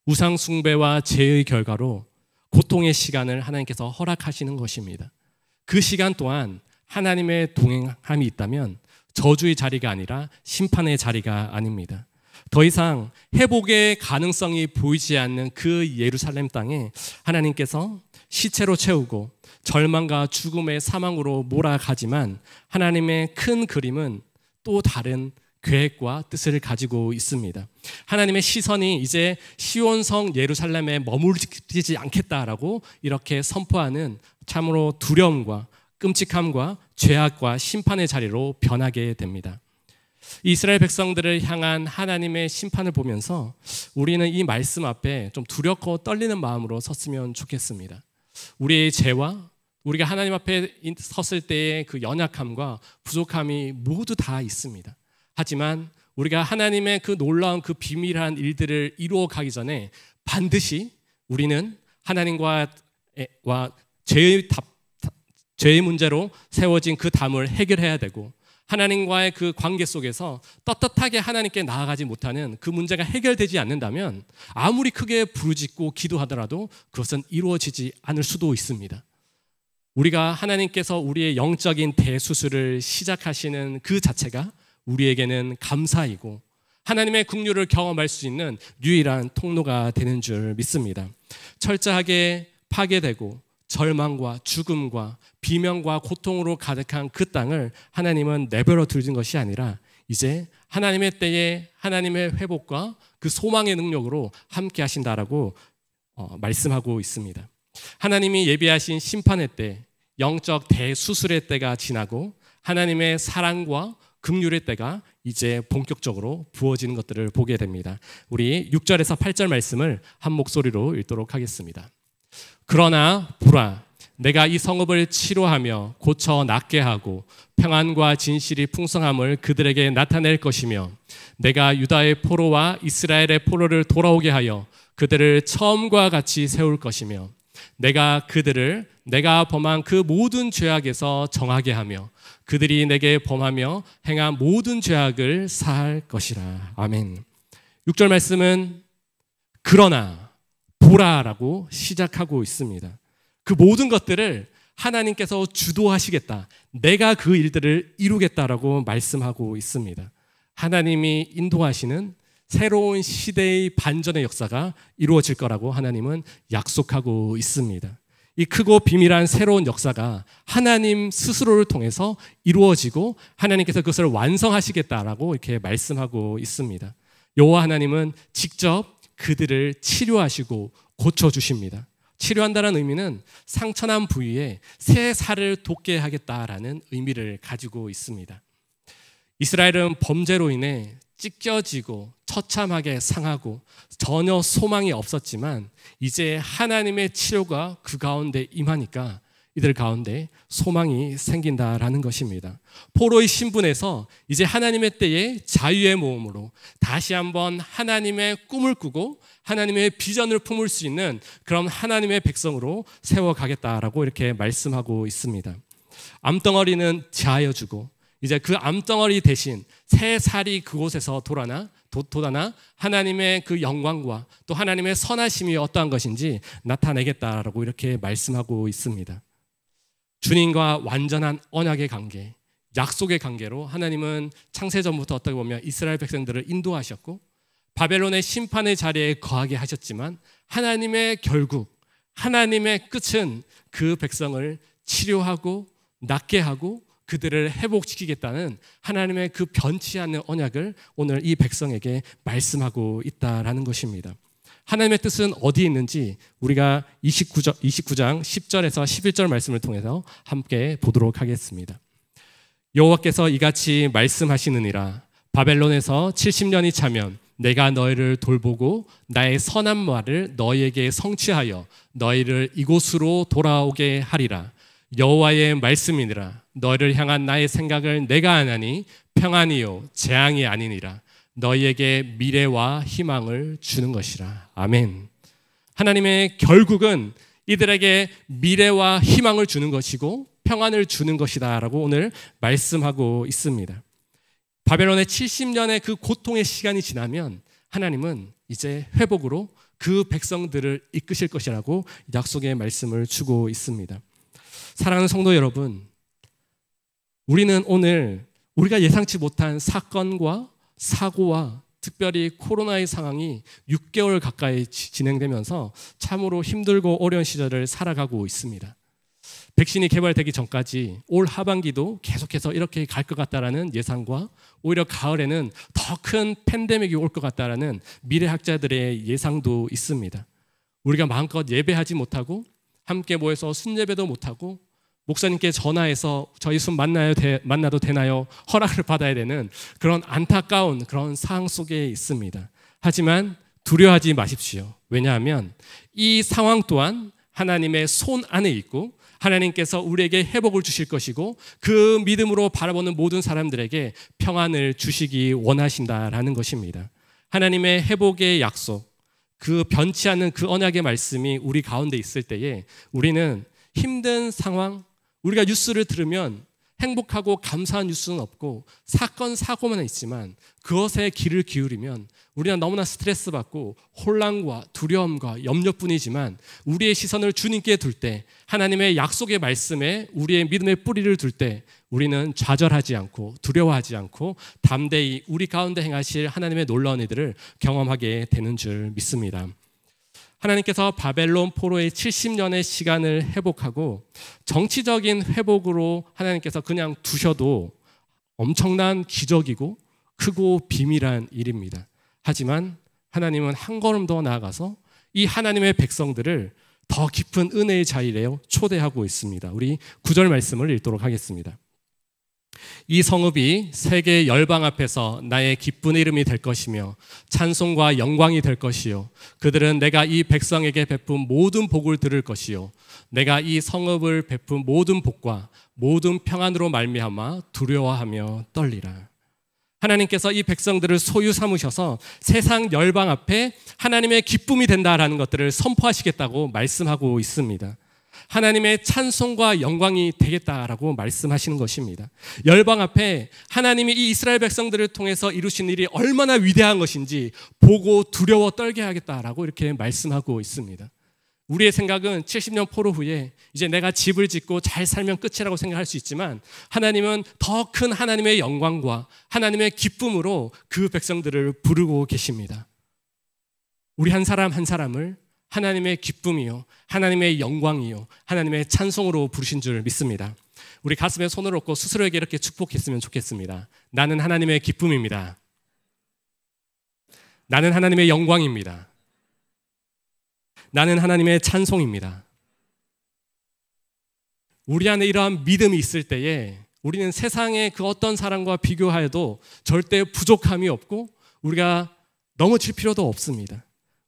우상 숭배와 죄의 결과로 고통의 시간을 하나님께서 허락하시는 것입니다. 그 시간 동안 하나님의 동행함이 있다면 저주의 자리가 아니라 심판의 자리가 아닙니다. 더 이상 회복의 가능성이 보이지 않는 그 예루살렘 땅에 하나님께서 시체로 채우고 절망과 죽음의 사망으로 몰아가지만 하나님의 큰 그림은 또 다른 계획과 뜻을 가지고 있습니다. 하나님의 시선이 이제 시온성 예루살렘에 머무르지 않겠다라고 이렇게 선포하는 참으로 두려움과 끔찍함과 죄악과 심판의 자리로 변하게 됩니다. 이스라엘 백성들을 향한 하나님의 심판을 보면서 우리는 이 말씀 앞에 좀 두렵고 떨리는 마음으로 섰으면 좋겠습니다. 우리의 죄와 우리가 하나님 앞에 섰을 때의 그 연약함과 부족함이 모두 다 있습니다. 하지만 우리가 하나님의 그 놀라운 그 비밀한 일들을 이루어 가기 전에 반드시 우리는 하나님과 죄의 문제로 세워진 그 담을 해결해야 되고 하나님과의 그 관계 속에서 떳떳하게 하나님께 나아가지 못하는 그 문제가 해결되지 않는다면 아무리 크게 부르짖고 기도하더라도 그것은 이루어지지 않을 수도 있습니다. 우리가 하나님께서 우리의 영적인 대수술을 시작하시는 그 자체가 우리에게는 감사이고 하나님의 긍휼을 경험할 수 있는 유일한 통로가 되는 줄 믿습니다. 철저하게 파괴되고 절망과 죽음과 비명과 고통으로 가득한 그 땅을 하나님은 내버려 두는 것이 아니라 이제 하나님의 때에 하나님의 회복과 그 소망의 능력으로 함께 하신다라고 말씀하고 있습니다. 하나님이 예비하신 심판의 때, 영적 대수술의 때가 지나고 하나님의 사랑과 긍휼의 때가 이제 본격적으로 부어지는 것들을 보게 됩니다. 우리 6절에서 8절 말씀을 한 목소리로 읽도록 하겠습니다. 그러나 보라, 내가 이 성읍을 치료하며 고쳐 낫게 하고 평안과 진실이 풍성함을 그들에게 나타낼 것이며 내가 유다의 포로와 이스라엘의 포로를 돌아오게 하여 그들을 처음과 같이 세울 것이며 내가 그들을 내가 범한 그 모든 죄악에서 정하게 하며 그들이 내게 범하며 행한 모든 죄악을 사할 것이라. 아멘. 6절 말씀은 그러나 보라라고 시작하고 있습니다. 그 모든 것들을 하나님께서 주도하시겠다. 내가 그 일들을 이루겠다라고 말씀하고 있습니다. 하나님이 인도하시는 새로운 시대의 반전의 역사가 이루어질 거라고 하나님은 약속하고 있습니다. 이 크고 비밀한 새로운 역사가 하나님 스스로를 통해서 이루어지고 하나님께서 그것을 완성하시겠다라고 이렇게 말씀하고 있습니다. 여호와 하나님은 직접 그들을 치료하시고 고쳐주십니다. 치료한다는 의미는 상처난 부위에 새 살을 돋게 하겠다라는 의미를 가지고 있습니다. 이스라엘은 범죄로 인해 찢겨지고 처참하게 상하고 전혀 소망이 없었지만 이제 하나님의 치료가 그 가운데 임하니까 이들 가운데 소망이 생긴다라는 것입니다. 포로의 신분에서 이제 하나님의 때에 자유의 모험으로 다시 한번 하나님의 꿈을 꾸고 하나님의 비전을 품을 수 있는 그런 하나님의 백성으로 세워가겠다라고 이렇게 말씀하고 있습니다. 암덩어리는 제하여주고 이제 그 암덩어리 대신 새 살이 그곳에서 돋아나 하나님의 그 영광과 또 하나님의 선하심이 어떠한 것인지 나타내겠다라고 이렇게 말씀하고 있습니다. 주님과 완전한 언약의 관계, 약속의 관계로 하나님은 창세전부터 어떻게 보면 이스라엘 백성들을 인도하셨고 바벨론의 심판의 자리에 거하게 하셨지만 하나님의 결국, 하나님의 끝은 그 백성을 치료하고 낫게 하고 그들을 회복시키겠다는 하나님의 그 변치 않는 언약을 오늘 이 백성에게 말씀하고 있다라는 것입니다. 하나님의 뜻은 어디에 있는지 우리가 29장 10절에서 11절 말씀을 통해서 함께 보도록 하겠습니다. 여호와께서 이같이 말씀하시느니라. 바벨론에서 70년이 차면 내가 너희를 돌보고 나의 선한 말을 너희에게 성취하여 너희를 이곳으로 돌아오게 하리라. 여호와의 말씀이니라. 너희를 향한 나의 생각을 내가 아나니 평안이요 재앙이 아니니라. 너희에게 미래와 희망을 주는 것이라. 아멘. 하나님의 결국은 이들에게 미래와 희망을 주는 것이고 평안을 주는 것이다 라고 오늘 말씀하고 있습니다. 바벨론의 70년의 그 고통의 시간이 지나면 하나님은 이제 회복으로 그 백성들을 이끄실 것이라고 약속의 말씀을 주고 있습니다. 사랑하는 성도 여러분, 우리는 오늘 우리가 예상치 못한 사건과 사고와 특별히 코로나의 상황이 6개월 가까이 진행되면서 참으로 힘들고 어려운 시절을 살아가고 있습니다. 백신이 개발되기 전까지 올 하반기도 계속해서 이렇게 갈 것 같다라는 예상과 오히려 가을에는 더 큰 팬데믹이 올 것 같다라는 미래학자들의 예상도 있습니다. 우리가 마음껏 예배하지 못하고 함께 모여서 순예배도 못하고 목사님께 전화해서 저희 순 만나도 되나요? 허락을 받아야 되는 그런 안타까운 그런 상황 속에 있습니다. 하지만 두려워하지 마십시오. 왜냐하면 이 상황 또한 하나님의 손 안에 있고 하나님께서 우리에게 회복을 주실 것이고 그 믿음으로 바라보는 모든 사람들에게 평안을 주시기 원하신다라는 것입니다. 하나님의 회복의 약속, 그 변치 않는 그 언약의 말씀이 우리 가운데 있을 때에 우리는 힘든 상황, 우리가 뉴스를 들으면 행복하고 감사한 뉴스는 없고 사건, 사고만 있지만 그것에 귀를 기울이면 우리는 너무나 스트레스 받고 혼란과 두려움과 염려뿐이지만 우리의 시선을 주님께 둘 때, 하나님의 약속의 말씀에 우리의 믿음의 뿌리를 둘 때 우리는 좌절하지 않고 두려워하지 않고 담대히 우리 가운데 행하실 하나님의 놀라운 일들을 경험하게 되는 줄 믿습니다. 하나님께서 바벨론 포로의 70년의 시간을 회복하고 정치적인 회복으로 하나님께서 그냥 두셔도 엄청난 기적이고 크고 비밀한 일입니다. 하지만 하나님은 한 걸음 더 나아가서 이 하나님의 백성들을 더 깊은 은혜의 자리에 초대하고 있습니다. 우리 9절 말씀을 읽도록 하겠습니다. 이 성읍이 세계 열방 앞에서 나의 기쁜 이름이 될 것이며 찬송과 영광이 될 것이요 그들은 내가 이 백성에게 베푼 모든 복을 들을 것이요 내가 이 성읍을 베푼 모든 복과 모든 평안으로 말미암아 두려워하며 떨리라. 하나님께서 이 백성들을 소유 삼으셔서 세상 열방 앞에 하나님의 기쁨이 된다라는 것들을 선포하시겠다고 말씀하고 있습니다. 하나님의 찬송과 영광이 되겠다라고 말씀하시는 것입니다. 열방 앞에 하나님이 이 이스라엘 백성들을 통해서 이루신 일이 얼마나 위대한 것인지 보고 두려워 떨게 하겠다라고 이렇게 말씀하고 있습니다. 우리의 생각은 70년 포로 후에 이제 내가 집을 짓고 잘 살면 끝이라고 생각할 수 있지만 하나님은 더 큰 하나님의 영광과 하나님의 기쁨으로 그 백성들을 부르고 계십니다. 우리 한 사람 한 사람을 하나님의 기쁨이요 하나님의 영광이요 하나님의 찬송으로 부르신 줄 믿습니다. 우리 가슴에 손을 얹고 스스로에게 이렇게 축복했으면 좋겠습니다. 나는 하나님의 기쁨입니다. 나는 하나님의 영광입니다. 나는 하나님의 찬송입니다. 우리 안에 이러한 믿음이 있을 때에 우리는 세상의 그 어떤 사람과 비교하여도 절대 부족함이 없고 우리가 넘어질 필요도 없습니다.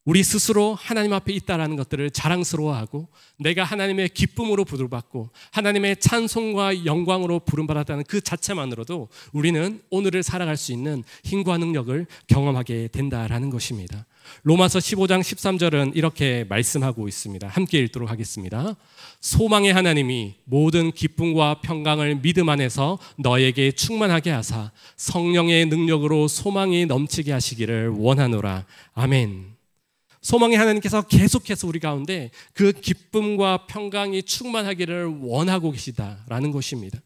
우리 스스로 하나님 앞에 있다라는 것들을 자랑스러워하고 내가 하나님의 기쁨으로 부름받고 하나님의 찬송과 영광으로 부름받았다는 그 자체만으로도 우리는 오늘을 살아갈 수 있는 힘과 능력을 경험하게 된다라는 것입니다. 로마서 15장 13절은 이렇게 말씀하고 있습니다. 함께 읽도록 하겠습니다. 소망의 하나님이 모든 기쁨과 평강을 믿음 안에서 너에게 충만하게 하사 성령의 능력으로 소망이 넘치게 하시기를 원하노라. 아멘. 소망의 하나님께서 계속해서 우리 가운데 그 기쁨과 평강이 충만하기를 원하고 계시다라는 것입니다.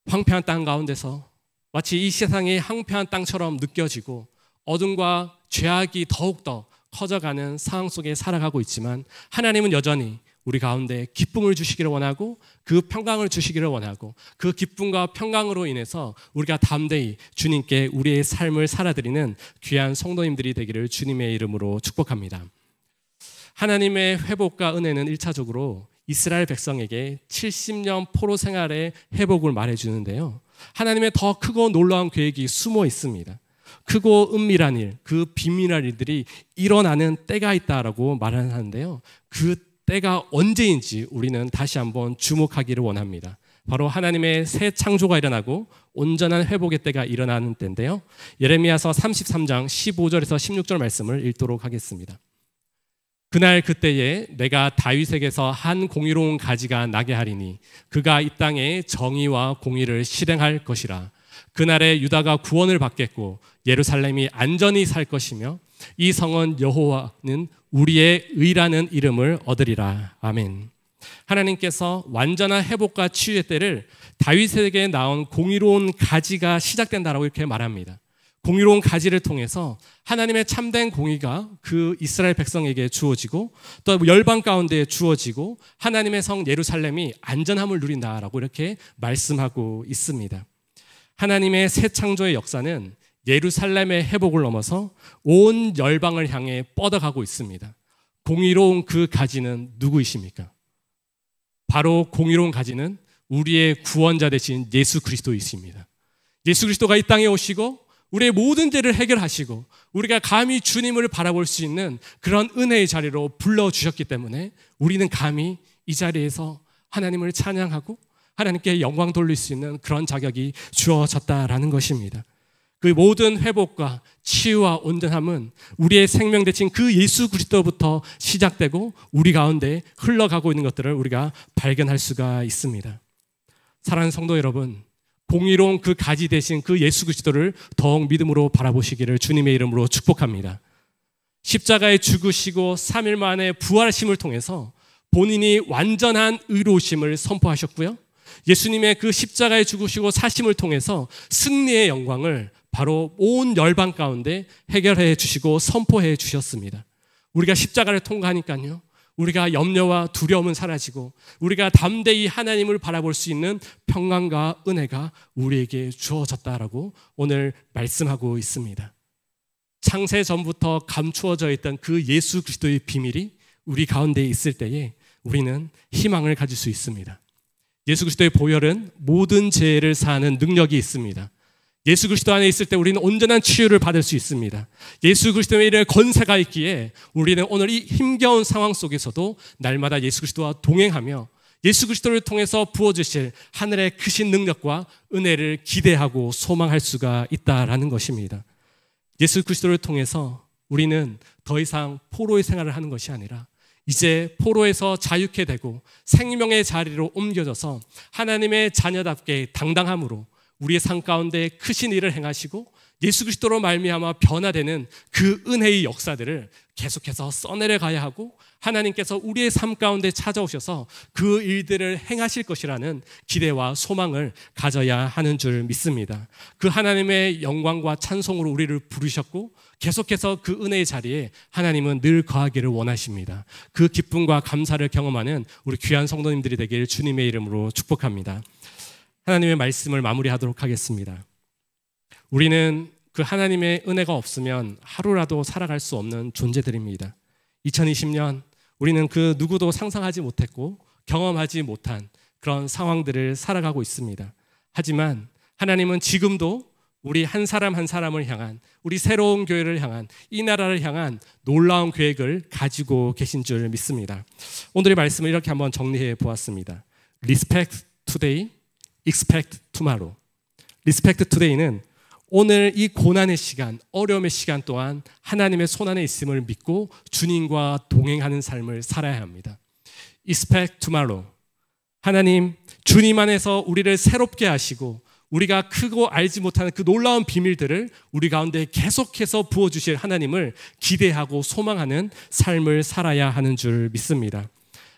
황폐한 땅 가운데서 마치 이 세상이 황폐한 땅처럼 느껴지고 어둠과 죄악이 더욱더 커져가는 상황 속에 살아가고 있지만 하나님은 여전히 우리 가운데 기쁨을 주시기를 원하고 그 평강을 주시기를 원하고 그 기쁨과 평강으로 인해서 우리가 담대히 주님께 우리의 삶을 살아드리는 귀한 성도님들이 되기를 주님의 이름으로 축복합니다. 하나님의 회복과 은혜는 1차적으로 이스라엘 백성에게 70년 포로 생활의 회복을 말해주는데요. 하나님의 더 크고 놀라운 계획이 숨어 있습니다. 크고 은밀한 일, 그 비밀한 일들이 일어나는 때가 있다라고 말하는데요. 그 때가 언제인지 우리는 다시 한번 주목하기를 원합니다. 바로 하나님의 새 창조가 일어나고 온전한 회복의 때가 일어나는 때인데요. 예레미야서 33장 15절에서 16절 말씀을 읽도록 하겠습니다. 그날 그때에 내가 다윗에게서 한 공의로운 가지가 나게 하리니 그가 이 땅에 정의와 공의를 실행할 것이라. 그날에 유다가 구원을 받겠고 예루살렘이 안전히 살 것이며 이 성은 여호와는 우리의 의라는 이름을 얻으리라. 아멘. 하나님께서 완전한 회복과 치유의 때를 다윗에게 나온 공의로운 가지가 시작된다라고 이렇게 말합니다. 공의로운 가지를 통해서 하나님의 참된 공의가 그 이스라엘 백성에게 주어지고 또 열방 가운데 주어지고 하나님의 성 예루살렘이 안전함을 누린다라고 이렇게 말씀하고 있습니다. 하나님의 새 창조의 역사는 예루살렘의 회복을 넘어서 온 열방을 향해 뻗어가고 있습니다. 공의로운 그 가지는 누구이십니까? 바로 공의로운 가지는 우리의 구원자 되신 예수 그리스도이십니다. 예수 그리스도가 이 땅에 오시고 우리의 모든 죄를 해결하시고 우리가 감히 주님을 바라볼 수 있는 그런 은혜의 자리로 불러주셨기 때문에 우리는 감히 이 자리에서 하나님을 찬양하고 하나님께 영광 돌릴 수 있는 그런 자격이 주어졌다라는 것입니다. 그 모든 회복과 치유와 온전함은 우리의 생명 대신 그 예수 그리스도부터 시작되고 우리 가운데 흘러가고 있는 것들을 우리가 발견할 수가 있습니다. 사랑하는 성도 여러분, 공의로운 그 가지 대신 그 예수 그리스도를 더욱 믿음으로 바라보시기를 주님의 이름으로 축복합니다. 십자가에 죽으시고 3일 만에 부활하심을 통해서 본인이 완전한 의로우심을 선포하셨고요. 예수님의 그 십자가에 죽으시고 사심을 통해서 승리의 영광을 바로 온 열방 가운데 해결해 주시고 선포해 주셨습니다. 우리가 십자가를 통과하니까요, 우리가 염려와 두려움은 사라지고 우리가 담대히 하나님을 바라볼 수 있는 평강과 은혜가 우리에게 주어졌다라고 오늘 말씀하고 있습니다. 창세 전부터 감추어져 있던 그 예수 그리스도의 비밀이 우리 가운데 있을 때에 우리는 희망을 가질 수 있습니다. 예수 그리스도의 보혈은 모든 죄를 사하는 능력이 있습니다. 예수 그리스도 안에 있을 때 우리는 온전한 치유를 받을 수 있습니다. 예수 그리스도의 이름에 권세가 있기에 우리는 오늘 이 힘겨운 상황 속에서도 날마다 예수 그리스도와 동행하며 예수 그리스도를 통해서 부어주실 하늘의 크신 능력과 은혜를 기대하고 소망할 수가 있다라는 것입니다. 예수 그리스도를 통해서 우리는 더 이상 포로의 생활을 하는 것이 아니라 이제 포로에서 자유케 되고 생명의 자리로 옮겨져서 하나님의 자녀답게 당당함으로 우리의 삶 가운데 크신 일을 행하시고 예수 그리스도로 말미암아 변화되는 그 은혜의 역사들을 계속해서 써내려 가야 하고 하나님께서 우리의 삶 가운데 찾아오셔서 그 일들을 행하실 것이라는 기대와 소망을 가져야 하는 줄 믿습니다. 그 하나님의 영광과 찬송으로 우리를 부르셨고 계속해서 그 은혜의 자리에 하나님은 늘 거하기를 원하십니다. 그 기쁨과 감사를 경험하는 우리 귀한 성도님들이 되길 주님의 이름으로 축복합니다. 하나님의 말씀을 마무리하도록 하겠습니다. 우리는 그 하나님의 은혜가 없으면 하루라도 살아갈 수 없는 존재들입니다. 2020년 우리는 그 누구도 상상하지 못했고 경험하지 못한 그런 상황들을 살아가고 있습니다. 하지만 하나님은 지금도 우리 한 사람 한 사람을 향한, 우리 새로운 교회를 향한, 이 나라를 향한 놀라운 계획을 가지고 계신 줄 믿습니다. 오늘의 말씀을 이렇게 한번 정리해 보았습니다. Respect today, expect tomorrow. Respect today는 오늘 이 고난의 시간, 어려움의 시간 또한 하나님의 손안에 있음을 믿고 주님과 동행하는 삶을 살아야 합니다. Expect tomorrow. 하나님, 주님 안에서 우리를 새롭게 하시고 우리가 크고 알지 못하는 그 놀라운 비밀들을 우리 가운데 계속해서 부어주실 하나님을 기대하고 소망하는 삶을 살아야 하는 줄 믿습니다.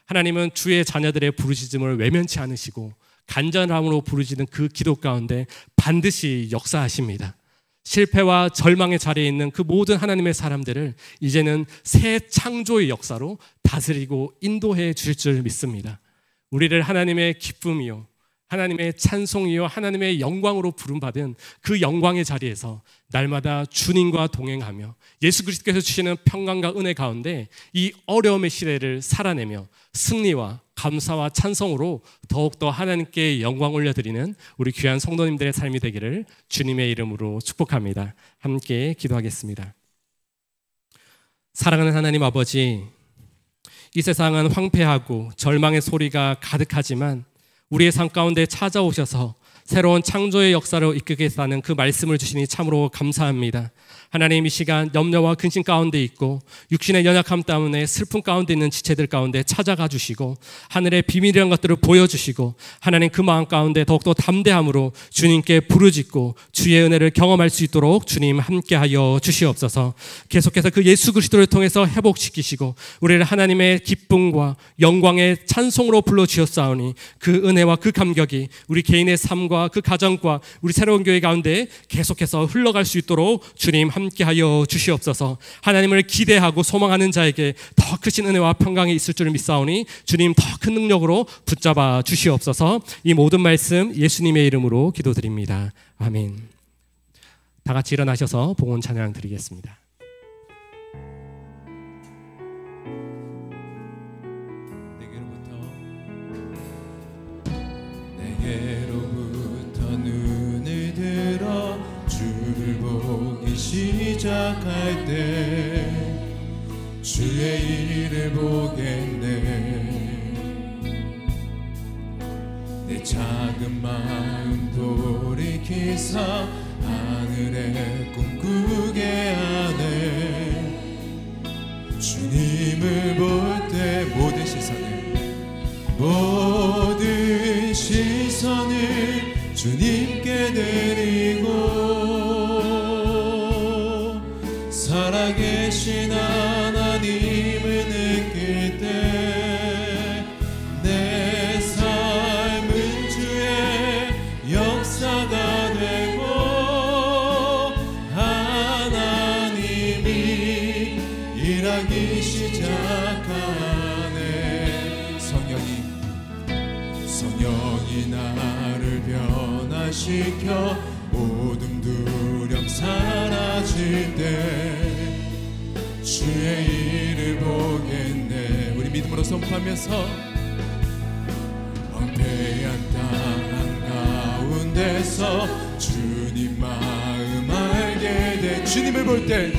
하나님은 주의 자녀들의 부르짖음을 외면치 않으시고 간절함으로 부르짖는 그 기도 가운데 반드시 역사하십니다. 실패와 절망의 자리에 있는 그 모든 하나님의 사람들을 이제는 새 창조의 역사로 다스리고 인도해 주실 줄 믿습니다. 우리를 하나님의 기쁨이요, 하나님의 찬송이요, 하나님의 영광으로 부름받은 그 영광의 자리에서 날마다 주님과 동행하며 예수 그리스도께서 주시는 평강과 은혜 가운데 이 어려움의 시대를 살아내며 승리와 감사와 찬송으로 더욱더 하나님께 영광 올려드리는 우리 귀한 성도님들의 삶이 되기를 주님의 이름으로 축복합니다. 함께 기도하겠습니다. 사랑하는 하나님 아버지, 이 세상은 황폐하고 절망의 소리가 가득하지만 우리의 삶 가운데 찾아오셔서 새로운 창조의 역사로 이끌겠다는 그 말씀을 주시니 참으로 감사합니다. 하나님, 이 시간 염려와 근심 가운데 있고 육신의 연약함 때문에 슬픔 가운데 있는 지체들 가운데 찾아가 주시고 하늘의 비밀이라는 것들을 보여주시고 하나님 그 마음 가운데 더욱더 담대함으로 주님께 부르짖고 주의 은혜를 경험할 수 있도록 주님 함께하여 주시옵소서. 계속해서 그 예수 그리스도를 통해서 회복시키시고 우리를 하나님의 기쁨과 영광의 찬송으로 불러주셨사오니 그 은혜와 그 감격이 우리 개인의 삶과 그 가정과 우리 새로운 교회 가운데 계속해서 흘러갈 수 있도록 주님 함께하여 주시옵소서. 하나님을 기대하고 소망하는 자에게 더 크신 은혜와 평강이 있을 줄 믿사오니 주님 더 큰 능력으로 붙잡아 주시옵소서. 이 모든 말씀 예수님의 이름으로 기도드립니다. 아멘. 다 같이 일어나셔서 봉헌 찬양 드리겠습니다. 내게로부터 눈을 들어 주를 보기 시작할 때 주의 일을 보겠네. 내 작은 마음 돌이키사 하늘에 꿈꾸게 하네. 주님을 볼 때 모든 시선을 주님께 드리고 살아계신 하나님을 느낄 때 내 삶은 주의 역사가 되고 하나님이 일하기 시작하네. 성령이 나를 변화시켜 모든 두려움 사라질 때 주의 일을 보겠네. 우리 믿음으로 선포하면서 황폐한 땅 한가운데서 주님 마음 알게 돼. 주님을 볼 때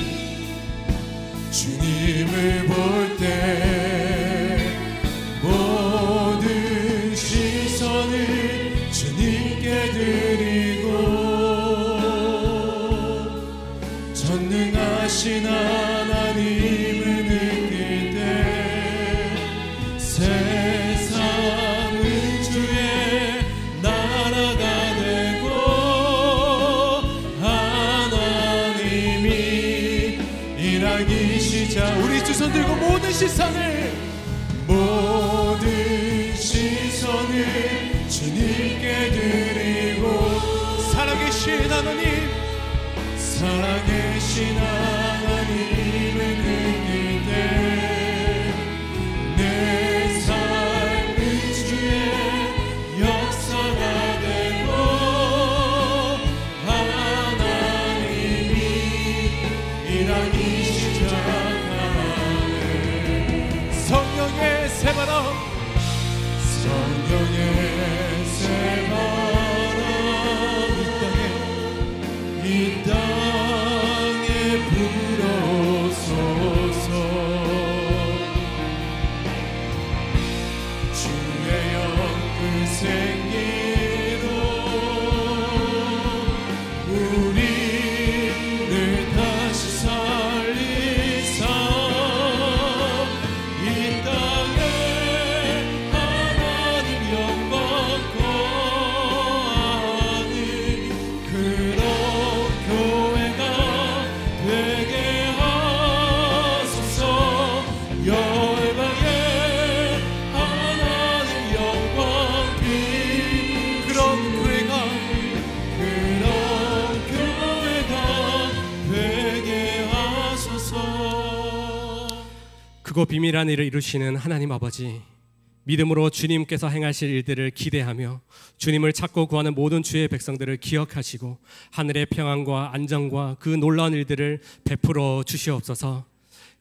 모든 시선을 주님께 드리고 전능하신 하나님을 느낄 때 세상은 주의 나라가 되고 하나님이 일하기 시작. 우리 두 손 들고 모든 시선을 주님께 드리고 살아계신 하나님을 느낄 때 내 삶은 주의 역사가 되고 하나님이 일하기 시작하네. 성령의 새바람 이 땅에 불어서서 주의 영을 생기로 우리를 다시 살리사 이 땅에 하나님 영광 거하니 그런 교회가 되게 하소서. 열방에 하나님 영광 빛 그런 교회가 되게 하소서. 크고 비밀한 일을 이루시는 하나님 아버지, 믿음으로 주님께서 행하실 일들을 기대하며 주님을 찾고 구하는 모든 주의 백성들을 기억하시고 하늘의 평안과 안정과 그 놀라운 일들을 베풀어 주시옵소서.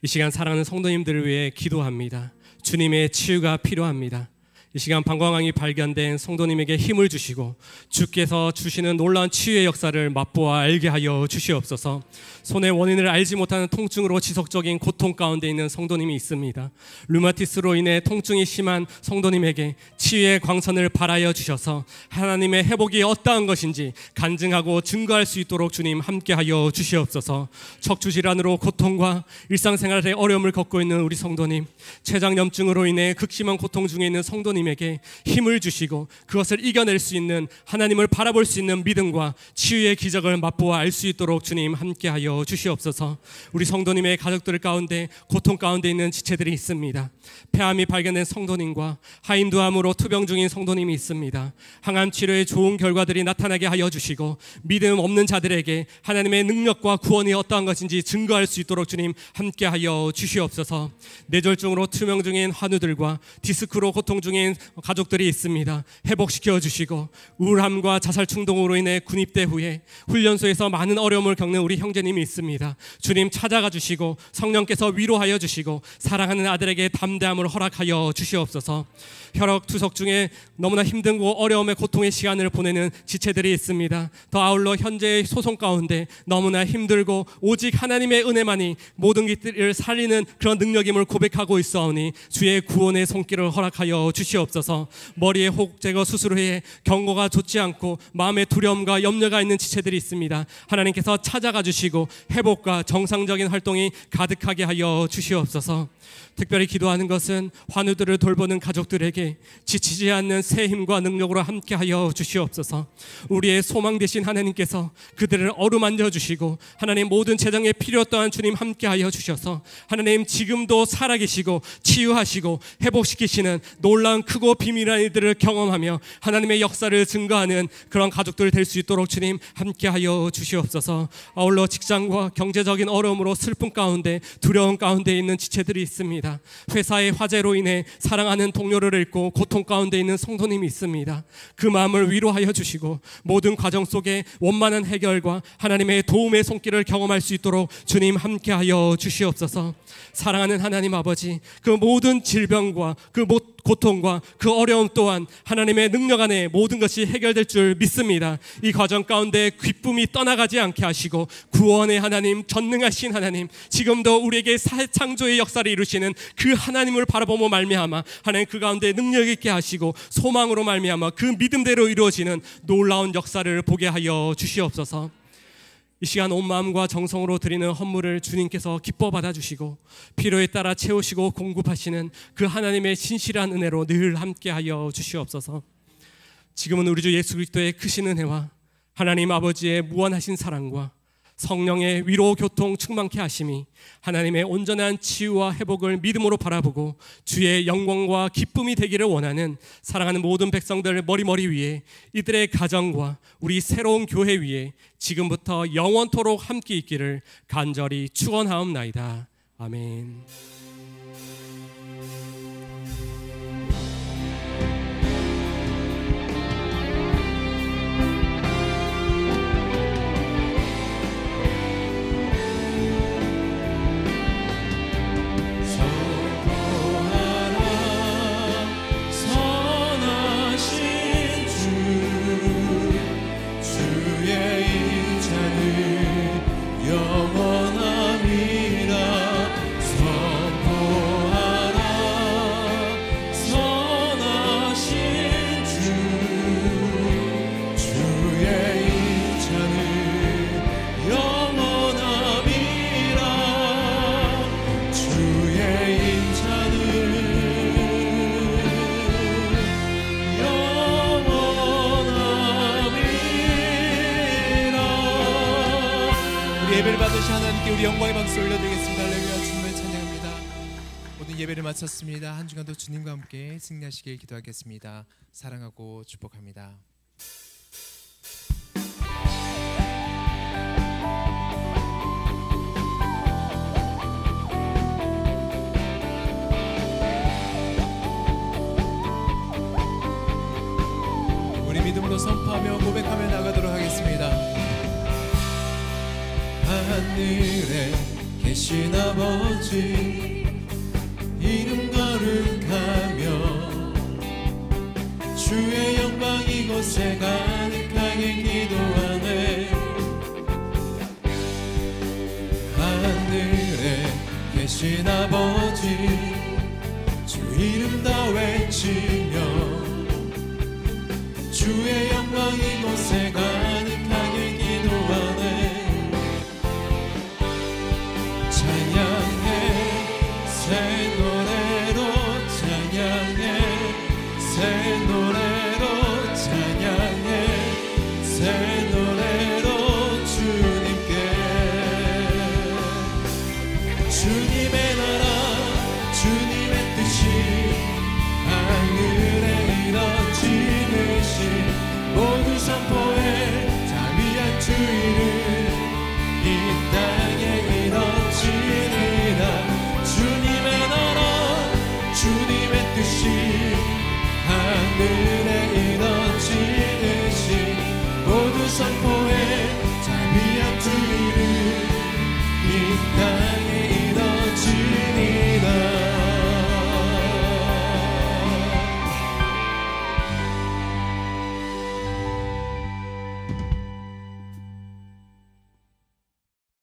이 시간 사랑하는 성도님들을 위해 기도합니다. 주님의 치유가 필요합니다. 이 시간 방광항이 발견된 성도님에게 힘을 주시고 주께서 주시는 놀라운 치유의 역사를 맛보아 알게 하여 주시옵소서. 손의 원인을 알지 못하는 통증으로 지속적인 고통 가운데 있는 성도님이 있습니다. 류마티스로 인해 통증이 심한 성도님에게 치유의 광선을 발하여 주셔서 하나님의 회복이 어떠한 것인지 간증하고 증거할 수 있도록 주님 함께하여 주시옵소서. 척추질환으로 고통과 일상생활의 어려움을 겪고 있는 우리 성도님, 췌장염증으로 인해 극심한 고통 중에 있는 성도님에게 힘을 주시고 그것을 이겨낼 수 있는, 하나님을 바라볼 수 있는 믿음과 치유의 기적을 맛보아 알 수 있도록 주님 함께하여 주시옵소서. 우리 성도님의 가족들 가운데 고통 가운데 있는 지체들이 있습니다. 폐암이 발견된 성도님과 하인두암으로 투병 중인 성도님이 있습니다. 항암 치료의 좋은 결과들이 나타나게 하여 주시고 믿음 없는 자들에게 하나님의 능력과 구원이 어떠한 것인지 증거할 수 있도록 주님 함께하여 주시옵소서. 뇌졸중으로 투병 중인 환우들과 디스크로 고통 중인 가족들이 있습니다. 회복시켜 주시고 우울함과 자살 충동으로 인해 군입대 후에 훈련소에서 많은 어려움을 겪는 우리 형제님이 있습니다. 주님 찾아가 주시고 성령께서 위로하여 주시고 사랑하는 아들에게 담대함을 허락하여 주시옵소서. 혈액 투석 중에 너무나 힘든고 어려움의 고통의 시간을 보내는 지체들이 있습니다. 더 아울러 현재의 소송 가운데 너무나 힘들고 오직 하나님의 은혜만이 모든 것들을 살리는 그런 능력임을 고백하고 있사오니 주의 구원의 손길을 허락하여 주시옵소서. 주시옵소서. 머리에 혹 제거 수술 후에 경고가 좋지 않고 마음에 두려움과 염려가 있는 지체들이 있습니다. 하나님께서 찾아가 주시고 회복과 정상적인 활동이 가득하게 하여 주시옵소서. 특별히 기도하는 것은 환우들을 돌보는 가족들에게 지치지 않는 새 힘과 능력으로 함께하여 주시옵소서. 우리의 소망 되신 하나님께서 그들을 어루만져 주시고 하나님 모든 재정에 필요 또한 주님 함께하여 주셔서 하나님 지금도 살아계시고 치유하시고 회복시키시는 놀라운 크고 비밀한 일들을 경험하며 하나님의 역사를 증거하는 그런 가족들 될 수 있도록 주님 함께하여 주시옵소서. 아울러 직장과 경제적인 어려움으로 슬픔 가운데 두려움 가운데 있는 지체들이 있습니다. 회사의 화재로 인해 사랑하는 동료를 잃고 고통 가운데 있는 성도님이 있습니다. 그 마음을 위로하여 주시고 모든 과정 속에 원만한 해결과 하나님의 도움의 손길을 경험할 수 있도록 주님 함께하여 주시옵소서. 사랑하는 하나님 아버지, 그 모든 질병과 그 고통과 그 어려움 또한 하나님의 능력 안에 모든 것이 해결될 줄 믿습니다. 이 과정 가운데 기쁨이 떠나가지 않게 하시고 구원의 하나님, 전능하신 하나님, 지금도 우리에게 창조의 역사를 이루시는 그 하나님을 바라보며 말미암아 하나님 그 가운데 능력 있게 하시고 소망으로 말미암아 그 믿음대로 이루어지는 놀라운 역사를 보게 하여 주시옵소서. 이 시간 온 마음과 정성으로 드리는 헌물을 주님께서 기뻐 받아주시고 필요에 따라 채우시고 공급하시는 그 하나님의 신실한 은혜로 늘 함께하여 주시옵소서. 지금은 우리 주 예수 그리스도의 크신 은혜와 하나님 아버지의 무한하신 사랑과 성령의 위로 교통 충만케 하심이 하나님의 온전한 치유와 회복을 믿음으로 바라보고 주의 영광과 기쁨이 되기를 원하는 사랑하는 모든 백성들 머리 위에 이들의 가정과 우리 새로운 교회 위에 지금부터 영원토록 함께 있기를 간절히 축원하옵나이다. 아멘. 예배를 받으신 하나님께 우리 영광의 박수 올려드리겠습니다. 할렐루야. 주님을 찬양합니다. 모든 예배를 마쳤습니다. 한 주간도 주님과 함께 승리하시길 기도하겠습니다. 사랑하고 축복합니다. 우리 믿음으로 선포하며 고백하며 나가도록 하겠습니다. 하늘에 계신 아버지 이름 거룩하며 주의 영광 이곳에 가득하게 기도하네. 하늘에 계신 아버지 주 이름 다 외치며 주의 영광 이곳에 가득하게 기도하네. 새 노래로 찬양해 새 노래로 찬양해 새 노래로 주님께 주님의 나라 주님의 뜻이 하늘에 이뤄지듯이 모두 선포해 자비한 주 이름 이 땅